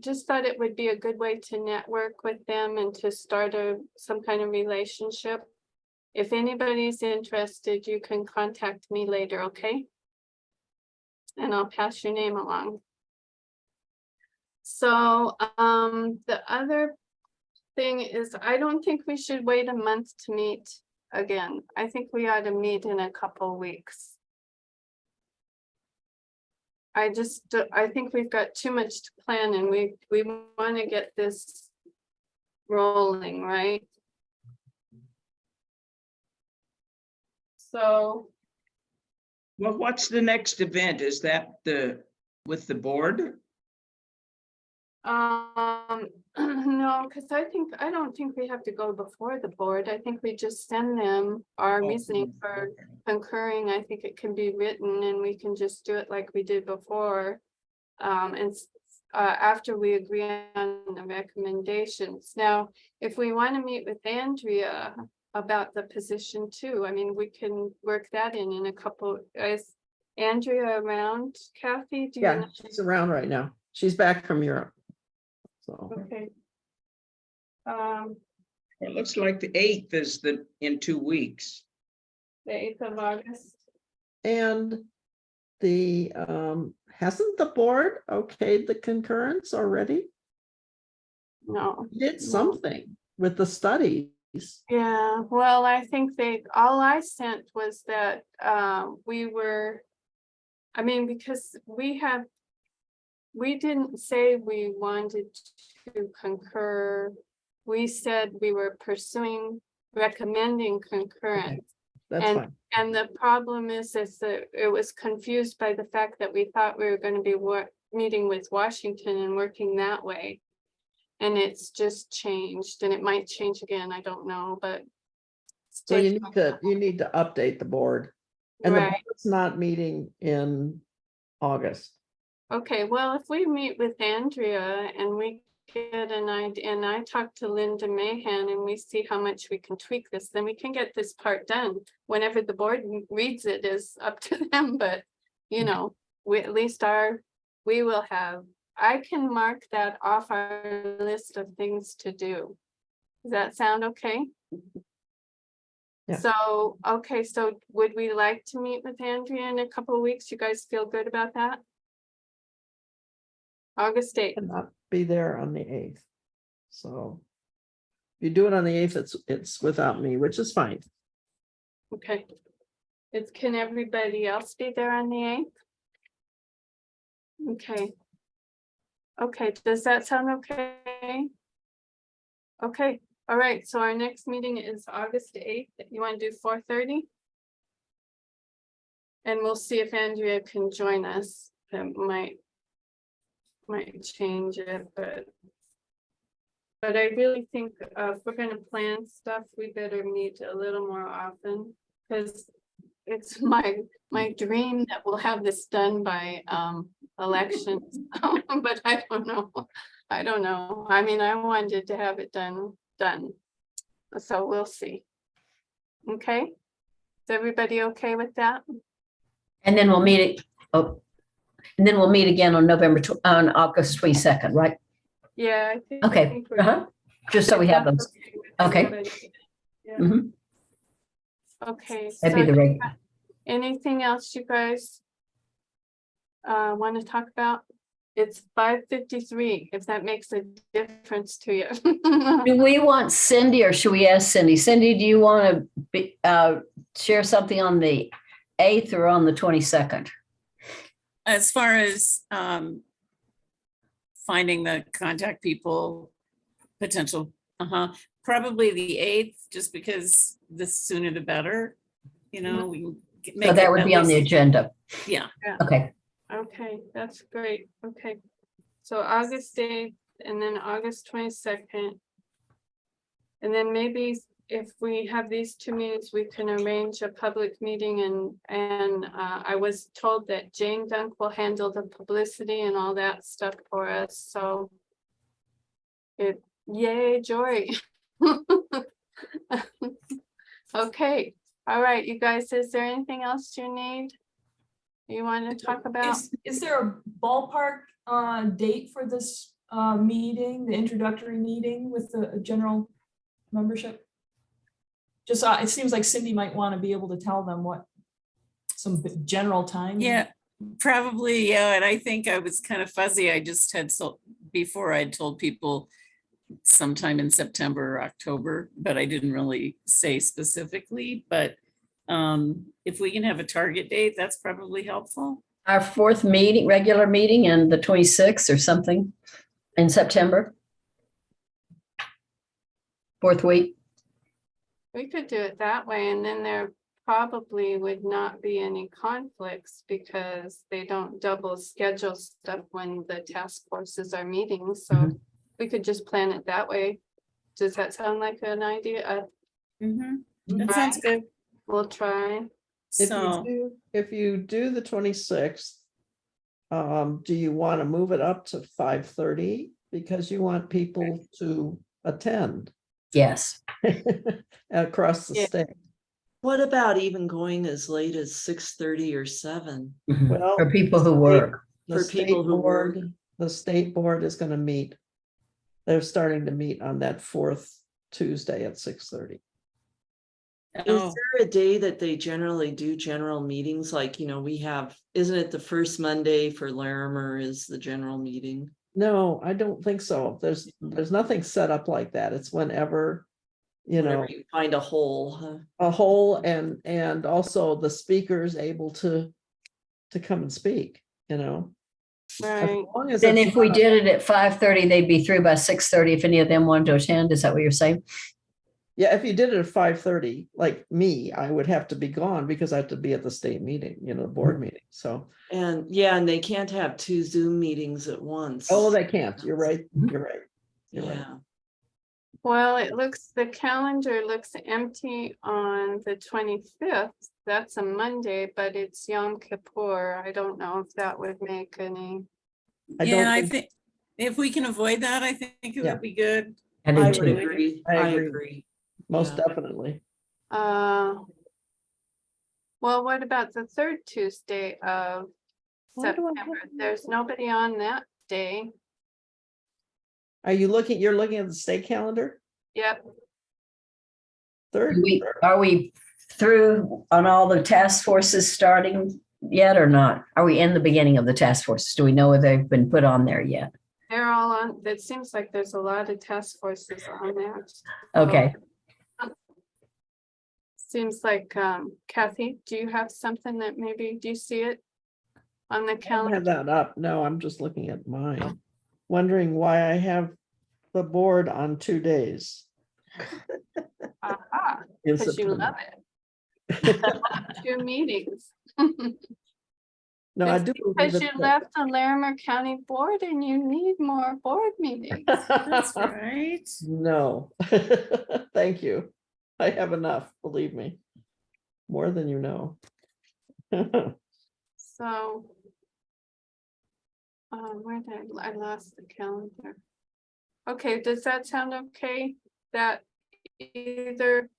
[SPEAKER 1] just thought it would be a good way to network with them and to start some kind of relationship. If anybody's interested, you can contact me later, okay? And I'll pass your name along. So the other thing is, I don't think we should wait a month to meet again. I think we ought to meet in a couple weeks. I think we've got too much to plan, and we want to get this rolling, right? So
[SPEAKER 5] Well, what's the next event? Is that with the board?
[SPEAKER 1] no, because I don't think we have to go before the board. I think we just send them our reasoning for concurring. I think it can be written, and we can just do it like we did before. After we agree on the recommendations. Now, if we want to meet with Andrea about the position too, I mean, we can work that in a couple. Is Andrea around, Kathy? Do you
[SPEAKER 3] Yeah,
[SPEAKER 1] know?
[SPEAKER 3] she's around right now. She's back from Europe. So,
[SPEAKER 1] Okay.
[SPEAKER 5] It looks like the 8th is in 2 weeks.
[SPEAKER 1] The 8th of August.
[SPEAKER 3] and the, hasn't the board okayed the concurrence already?
[SPEAKER 1] No.
[SPEAKER 3] Did something with the studies.
[SPEAKER 1] Yeah, well, I think all I sent was that because we didn't say we wanted to concur. We said we were recommending concurrence.
[SPEAKER 3] That's
[SPEAKER 1] And-
[SPEAKER 3] fine.
[SPEAKER 1] And the problem is that it was confused by the fact that we thought we were going to be meeting with Washington and working that way. And it's just changed, and it might change again, I don't know, but.
[SPEAKER 3] So you need to update the board. And the
[SPEAKER 1] Right.
[SPEAKER 3] board's not meeting in August.
[SPEAKER 1] Okay, well, if we meet with Andrea and we get an idea, and I talk to Linda Mahan and we see how much we can tweak this, then we can get this part done. Whenever the board reads it is up to them, but you know, we at least we will have, I can mark that off our list of things to do. Does that sound okay?
[SPEAKER 3] Yeah.
[SPEAKER 1] So, okay, so would we like to meet with Andrea in a couple of weeks? You guys feel good about that? August 8th.
[SPEAKER 3] Cannot be there on the 8th. So if you do it on the 8th, it's without me, which is fine.
[SPEAKER 1] Okay. Can everybody else be there on the 8th? Okay. Okay, does that sound okay? Okay, all right, so our next meeting is August 8th. You want to do 4:30? And we'll see if Andrea can join us. That might change it, but I really think if we're gonna plan stuff, we better meet a little more often, because it's my dream that we'll have this done by elections. But I don't know. I mean, I wanted to have it done. So we'll see. Okay. Is everybody okay with that?
[SPEAKER 4] And then we'll meet again on on August 22nd, right?
[SPEAKER 1] Yeah, I think.
[SPEAKER 4] Okay, just so we have those. Okay.
[SPEAKER 1] Yeah.
[SPEAKER 4] Mhm.
[SPEAKER 1] Okay.
[SPEAKER 4] That'd be
[SPEAKER 1] so
[SPEAKER 4] the rate.
[SPEAKER 1] Anything else you guys want to talk about? It's 5:53, if that makes a difference to you.
[SPEAKER 4] Do we want Cindy or should we ask Cindy? Cindy, do you want to share something on the 8th or on the 22nd?
[SPEAKER 2] As far as finding the contact people, potential, probably the 8th, just because the sooner the better. You know, we can
[SPEAKER 4] So that would
[SPEAKER 2] at
[SPEAKER 4] be on the
[SPEAKER 2] least-
[SPEAKER 4] agenda.
[SPEAKER 2] Yeah,
[SPEAKER 4] Okay.
[SPEAKER 1] Okay, that's great. Okay. So August 8th and then August 22nd. And then maybe if we have these two meetings, we can arrange a public meeting and I was told that Jane Dunk will handle the publicity and all that stuff for us, so. Yay, Jory. Okay, all right, you guys, is there anything else you need? You want to talk about?
[SPEAKER 6] Is there a ballpark date for this meeting, the introductory meeting with the general membership? Just, it seems like Cindy might want to be able to tell them what some general time.
[SPEAKER 2] yeah, probably, yeah, and I think I was kind of fuzzy. I just had before I'd told people sometime in September or October, but I didn't really say specifically, but if we can have a target date, that's probably helpful.
[SPEAKER 4] Our fourth meeting, regular meeting, and the 26th or something in September. Fourth week.
[SPEAKER 1] We could do it that way, and then there probably would not be any conflicts because they don't double schedule stuff when the task forces are meeting, so
[SPEAKER 4] Mhm.
[SPEAKER 1] we could just plan it that way. Does that sound like an idea?
[SPEAKER 2] That sounds good.
[SPEAKER 1] We'll try.
[SPEAKER 2] So,
[SPEAKER 3] If you do the 26th, do you want to move it up to 5:30? Because you want people to attend
[SPEAKER 4] Yes.
[SPEAKER 3] across the
[SPEAKER 1] Yeah.
[SPEAKER 3] state.
[SPEAKER 9] What about even going as late as 6:30 or 7?
[SPEAKER 4] Mhm.
[SPEAKER 3] Well,
[SPEAKER 4] For people who work.
[SPEAKER 3] The
[SPEAKER 9] For people
[SPEAKER 3] state
[SPEAKER 9] who work.
[SPEAKER 3] board, the state board is going to meet. They're starting to meet on that fourth Tuesday at 6:30.
[SPEAKER 9] Is
[SPEAKER 2] oh,
[SPEAKER 9] there a day that they generally do general meetings? Like, we have, isn't it the first Monday for Larimer is the general meeting?
[SPEAKER 3] No, I don't think so. There's nothing set up like that. It's whenever,
[SPEAKER 9] Whenever you find a hole, huh?
[SPEAKER 3] a whole and also the speakers able to come and speak, As
[SPEAKER 1] Right.
[SPEAKER 3] long as
[SPEAKER 4] Then
[SPEAKER 3] it's
[SPEAKER 4] if we
[SPEAKER 3] not-
[SPEAKER 4] did it at 5:30, they'd be through by 6:30 if any of them wanted to attend. Is that what you're saying?
[SPEAKER 3] Yeah, if you did it at 5:30, like me, I would have to be gone because I have to be at the state meeting, the board meeting. So,
[SPEAKER 9] And they can't have 2 Zoom meetings at once.
[SPEAKER 3] oh, they can't. You're right. You're right. You're right.
[SPEAKER 9] Yeah.
[SPEAKER 1] Well, the calendar looks empty on the 25th. That's a Monday, but it's Yom Kippur. I don't know if that would make any.
[SPEAKER 3] I
[SPEAKER 2] yeah,
[SPEAKER 3] don't
[SPEAKER 2] I
[SPEAKER 3] think-
[SPEAKER 2] think if we can avoid that, I think it
[SPEAKER 3] Yeah.
[SPEAKER 2] would be good.
[SPEAKER 4] I do
[SPEAKER 9] I would
[SPEAKER 4] too.
[SPEAKER 9] agree.
[SPEAKER 3] I
[SPEAKER 9] I
[SPEAKER 3] agree.
[SPEAKER 9] agree.
[SPEAKER 3] Most
[SPEAKER 9] Yeah.
[SPEAKER 3] definitely.
[SPEAKER 1] Well, what about the third Tuesday of
[SPEAKER 3] Why do I have
[SPEAKER 1] September?
[SPEAKER 3] that?
[SPEAKER 1] There's nobody on that day.
[SPEAKER 3] You're looking at the state calendar?
[SPEAKER 1] Yep.
[SPEAKER 3] Third,
[SPEAKER 4] Are we through on all the task forces starting yet or not? Are we in the beginning of the task forces? Do we know if they've been put on there yet?
[SPEAKER 1] They're all on, it seems like there's a lot of task forces on there.
[SPEAKER 4] Okay.
[SPEAKER 1] Seems like, Kathy, do you have something that maybe, do you see it on the
[SPEAKER 3] I don't
[SPEAKER 1] calendar?
[SPEAKER 3] have that up. No, I'm just looking at mine. Wondering why I have the board on 2 days.
[SPEAKER 1] Aha,
[SPEAKER 3] in
[SPEAKER 1] because you love
[SPEAKER 3] September.
[SPEAKER 1] it. 2 meetings.
[SPEAKER 3] No, I
[SPEAKER 1] It's
[SPEAKER 3] do. believe
[SPEAKER 1] Because
[SPEAKER 3] it's
[SPEAKER 1] you
[SPEAKER 3] the-
[SPEAKER 1] left the Larimer County Board and you need more board meetings.
[SPEAKER 2] That's right.
[SPEAKER 3] No. Thank you. I have enough, believe me. More than you know.
[SPEAKER 1] So. Where did I lost the calendar? Okay, does that sound okay? That either,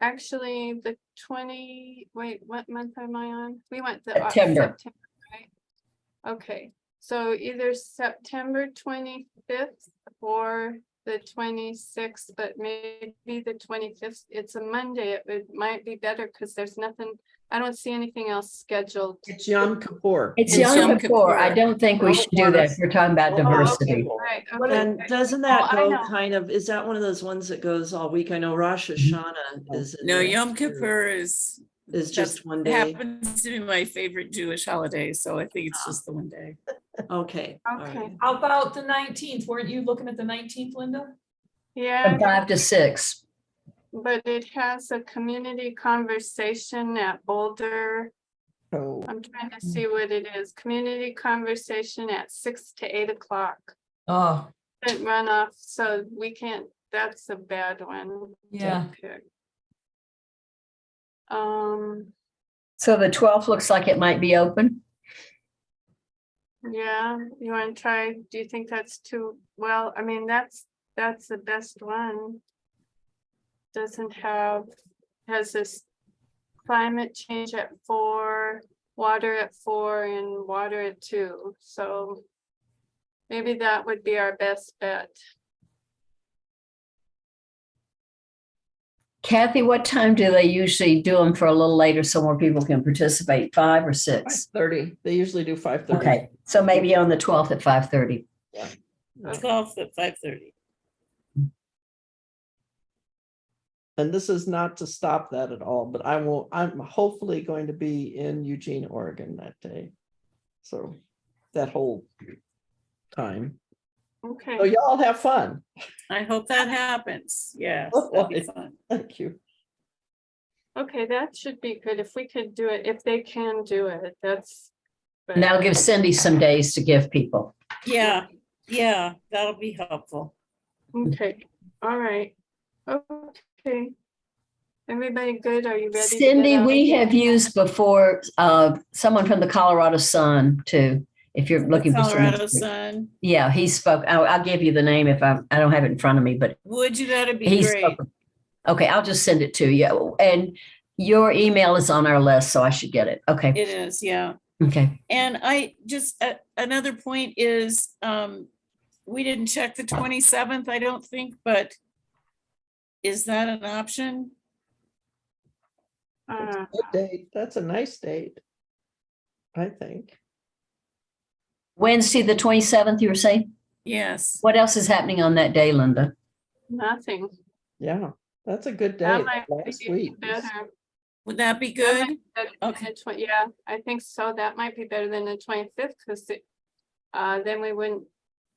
[SPEAKER 1] actually, the 20, wait, what month am I on? We went the.
[SPEAKER 4] September.
[SPEAKER 1] Right? Okay, so either September 25th or the 26th, but maybe the 25th. It's a Monday. It might be better because there's nothing, I don't see anything else scheduled.
[SPEAKER 3] It's Yom Kippur.
[SPEAKER 4] It's
[SPEAKER 2] It's
[SPEAKER 4] Yom
[SPEAKER 2] Yom
[SPEAKER 4] Kippur. I
[SPEAKER 2] Kippur.
[SPEAKER 4] don't think we should do that if we're talking about
[SPEAKER 3] Oh,
[SPEAKER 4] diversity.
[SPEAKER 1] Right,
[SPEAKER 6] What
[SPEAKER 1] okay.
[SPEAKER 9] And doesn't that
[SPEAKER 1] I
[SPEAKER 9] go
[SPEAKER 1] know.
[SPEAKER 9] kind of, is that one of those ones that goes all week? I know Rosh Hashanah is. in
[SPEAKER 2] No,
[SPEAKER 9] there,
[SPEAKER 2] Yom
[SPEAKER 9] too.
[SPEAKER 2] Kippur is
[SPEAKER 9] Just one day.
[SPEAKER 2] happens to be my favorite Jewish holiday, so I think it's just the one day.
[SPEAKER 9] Okay. all
[SPEAKER 1] Okay.
[SPEAKER 9] right.
[SPEAKER 6] How about the 19th? Weren't you looking at the 19th, Linda?
[SPEAKER 1] Yeah,
[SPEAKER 4] From 5 to 6.
[SPEAKER 1] but it has a community conversation at Boulder.
[SPEAKER 3] So,
[SPEAKER 1] I'm trying to see what it is. Community conversation at 6 to 8 o'clock.
[SPEAKER 6] Oh,
[SPEAKER 1] Didn't run off, so we can't, that's a bad one. to
[SPEAKER 6] yeah.
[SPEAKER 1] pick.
[SPEAKER 4] So the 12th looks like it might be open.
[SPEAKER 1] Yeah, you want to try, do you think that's too, well, I mean, that's the best one. Doesn't have, has this climate change at 4, water at 4 and water at 2, so maybe that would be our best bet.
[SPEAKER 4] Kathy, what time do they usually do them for a little later so more people can participate? 5 or 6?
[SPEAKER 3] 5:30. They usually do 5:30.
[SPEAKER 4] Okay, so maybe on the 12th at 5:30.
[SPEAKER 2] 12th at 5:30.
[SPEAKER 3] And this is not to stop that at all, but I'm hopefully going to be in Eugene, Oregon that day. So that whole time.
[SPEAKER 1] Okay,
[SPEAKER 3] So y'all have fun.
[SPEAKER 2] I hope that happens. Yes, that'd be fun.
[SPEAKER 3] Thank you.
[SPEAKER 1] okay, that should be good if we could do it, if they can do it, that's.
[SPEAKER 4] And that'll give Cindy some days to give people.
[SPEAKER 2] Yeah, yeah, that'll be helpful.
[SPEAKER 1] Okay, all right, okay. Everybody good, are you ready? to get
[SPEAKER 4] Cindy,
[SPEAKER 1] out of
[SPEAKER 4] we
[SPEAKER 1] here?
[SPEAKER 4] have used before someone from the Colorado Sun too, if you're looking for
[SPEAKER 2] Colorado
[SPEAKER 4] someone.
[SPEAKER 2] Sun.
[SPEAKER 4] Yeah, he spoke. I'll give you the name if I don't have it in front of me, but
[SPEAKER 2] Would you? That'd be
[SPEAKER 4] he
[SPEAKER 2] great.
[SPEAKER 4] spoke. Okay, I'll just send it to you. And your email is on our list, so I should get it. Okay,
[SPEAKER 2] It is, yeah.
[SPEAKER 4] okay.
[SPEAKER 2] And I just, another point is, we didn't check the 27th, I don't think, but is that an option?
[SPEAKER 3] Good date. That's a nice date. I think.
[SPEAKER 4] Wednesday, the 27th, you were saying?
[SPEAKER 2] Yes.
[SPEAKER 4] What else is happening on that day, Linda?
[SPEAKER 1] Nothing.
[SPEAKER 3] Yeah, that's a good
[SPEAKER 1] That
[SPEAKER 3] day.
[SPEAKER 1] might
[SPEAKER 3] Last
[SPEAKER 1] be
[SPEAKER 3] week.
[SPEAKER 1] better.
[SPEAKER 2] Would that be
[SPEAKER 1] That
[SPEAKER 2] good?
[SPEAKER 1] might be better than
[SPEAKER 2] Okay.
[SPEAKER 1] the yeah, I think so. That might be better than the 25th because then we wouldn't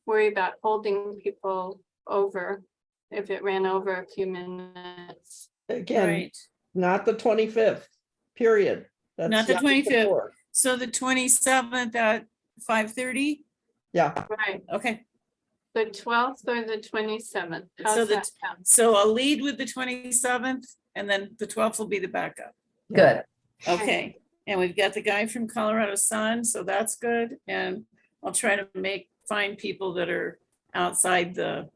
[SPEAKER 1] worry about holding people over if it ran over a few minutes.
[SPEAKER 3] Again,
[SPEAKER 2] Right.
[SPEAKER 3] not the 25th, period. That's
[SPEAKER 2] Not the
[SPEAKER 3] week
[SPEAKER 2] 25th.
[SPEAKER 3] before.
[SPEAKER 2] So the 27th at 5:30?
[SPEAKER 3] Yeah,
[SPEAKER 1] Right,
[SPEAKER 2] Okay,
[SPEAKER 1] the 12th or the 27th.
[SPEAKER 2] So
[SPEAKER 1] How's
[SPEAKER 2] the
[SPEAKER 1] that sound?
[SPEAKER 2] so I'll lead with the 27th and then the 12th will be the backup.
[SPEAKER 4] Good.
[SPEAKER 2] Okay, and we've got the guy from Colorado Sun, so that's good. And I'll try to find people that are outside the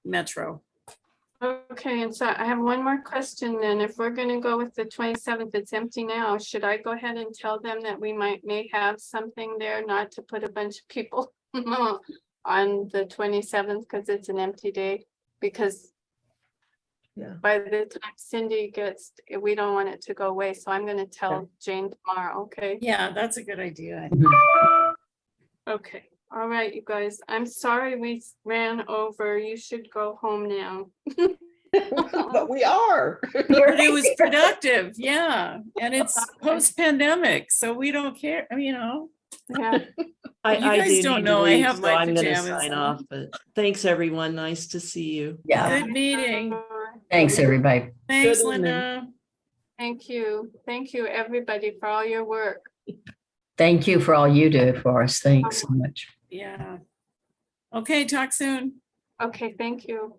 [SPEAKER 2] metro.
[SPEAKER 1] Okay, and so I have one more question then. If we're gonna go with the 27th, it's empty now. Should I go ahead and tell them that we may have something there, not to put a bunch of people on the 27th because it's an empty day? Because
[SPEAKER 7] Yeah.
[SPEAKER 1] by the time Cindy gets, we don't want it to go away, so I'm gonna tell
[SPEAKER 3] Okay.
[SPEAKER 1] Jane tomorrow, okay?
[SPEAKER 2] Yeah, that's a good idea.
[SPEAKER 1] Okay, all right, you guys, I'm sorry we ran over. You should go home now.
[SPEAKER 3] but we are.
[SPEAKER 2] But it was productive, yeah. And it's post-pandemic, so we don't care, you know.
[SPEAKER 1] Yeah,
[SPEAKER 2] You
[SPEAKER 9] I
[SPEAKER 2] guys
[SPEAKER 9] do
[SPEAKER 2] don't
[SPEAKER 9] need to
[SPEAKER 2] know, I
[SPEAKER 9] leave,
[SPEAKER 2] have
[SPEAKER 9] so
[SPEAKER 2] my
[SPEAKER 9] I'm gonna
[SPEAKER 2] pajamas
[SPEAKER 9] sign
[SPEAKER 2] on.
[SPEAKER 9] off, but thanks, everyone. Nice to see you.
[SPEAKER 4] Yeah.
[SPEAKER 2] Good meeting.
[SPEAKER 4] Thanks, everybody.
[SPEAKER 2] Thanks,
[SPEAKER 3] evening.
[SPEAKER 2] Linda.
[SPEAKER 1] Thank you, everybody, for all your work.
[SPEAKER 4] Thank you for all you do for us. Thanks so much.
[SPEAKER 2] Yeah. Okay, talk soon.
[SPEAKER 1] Okay, thank you.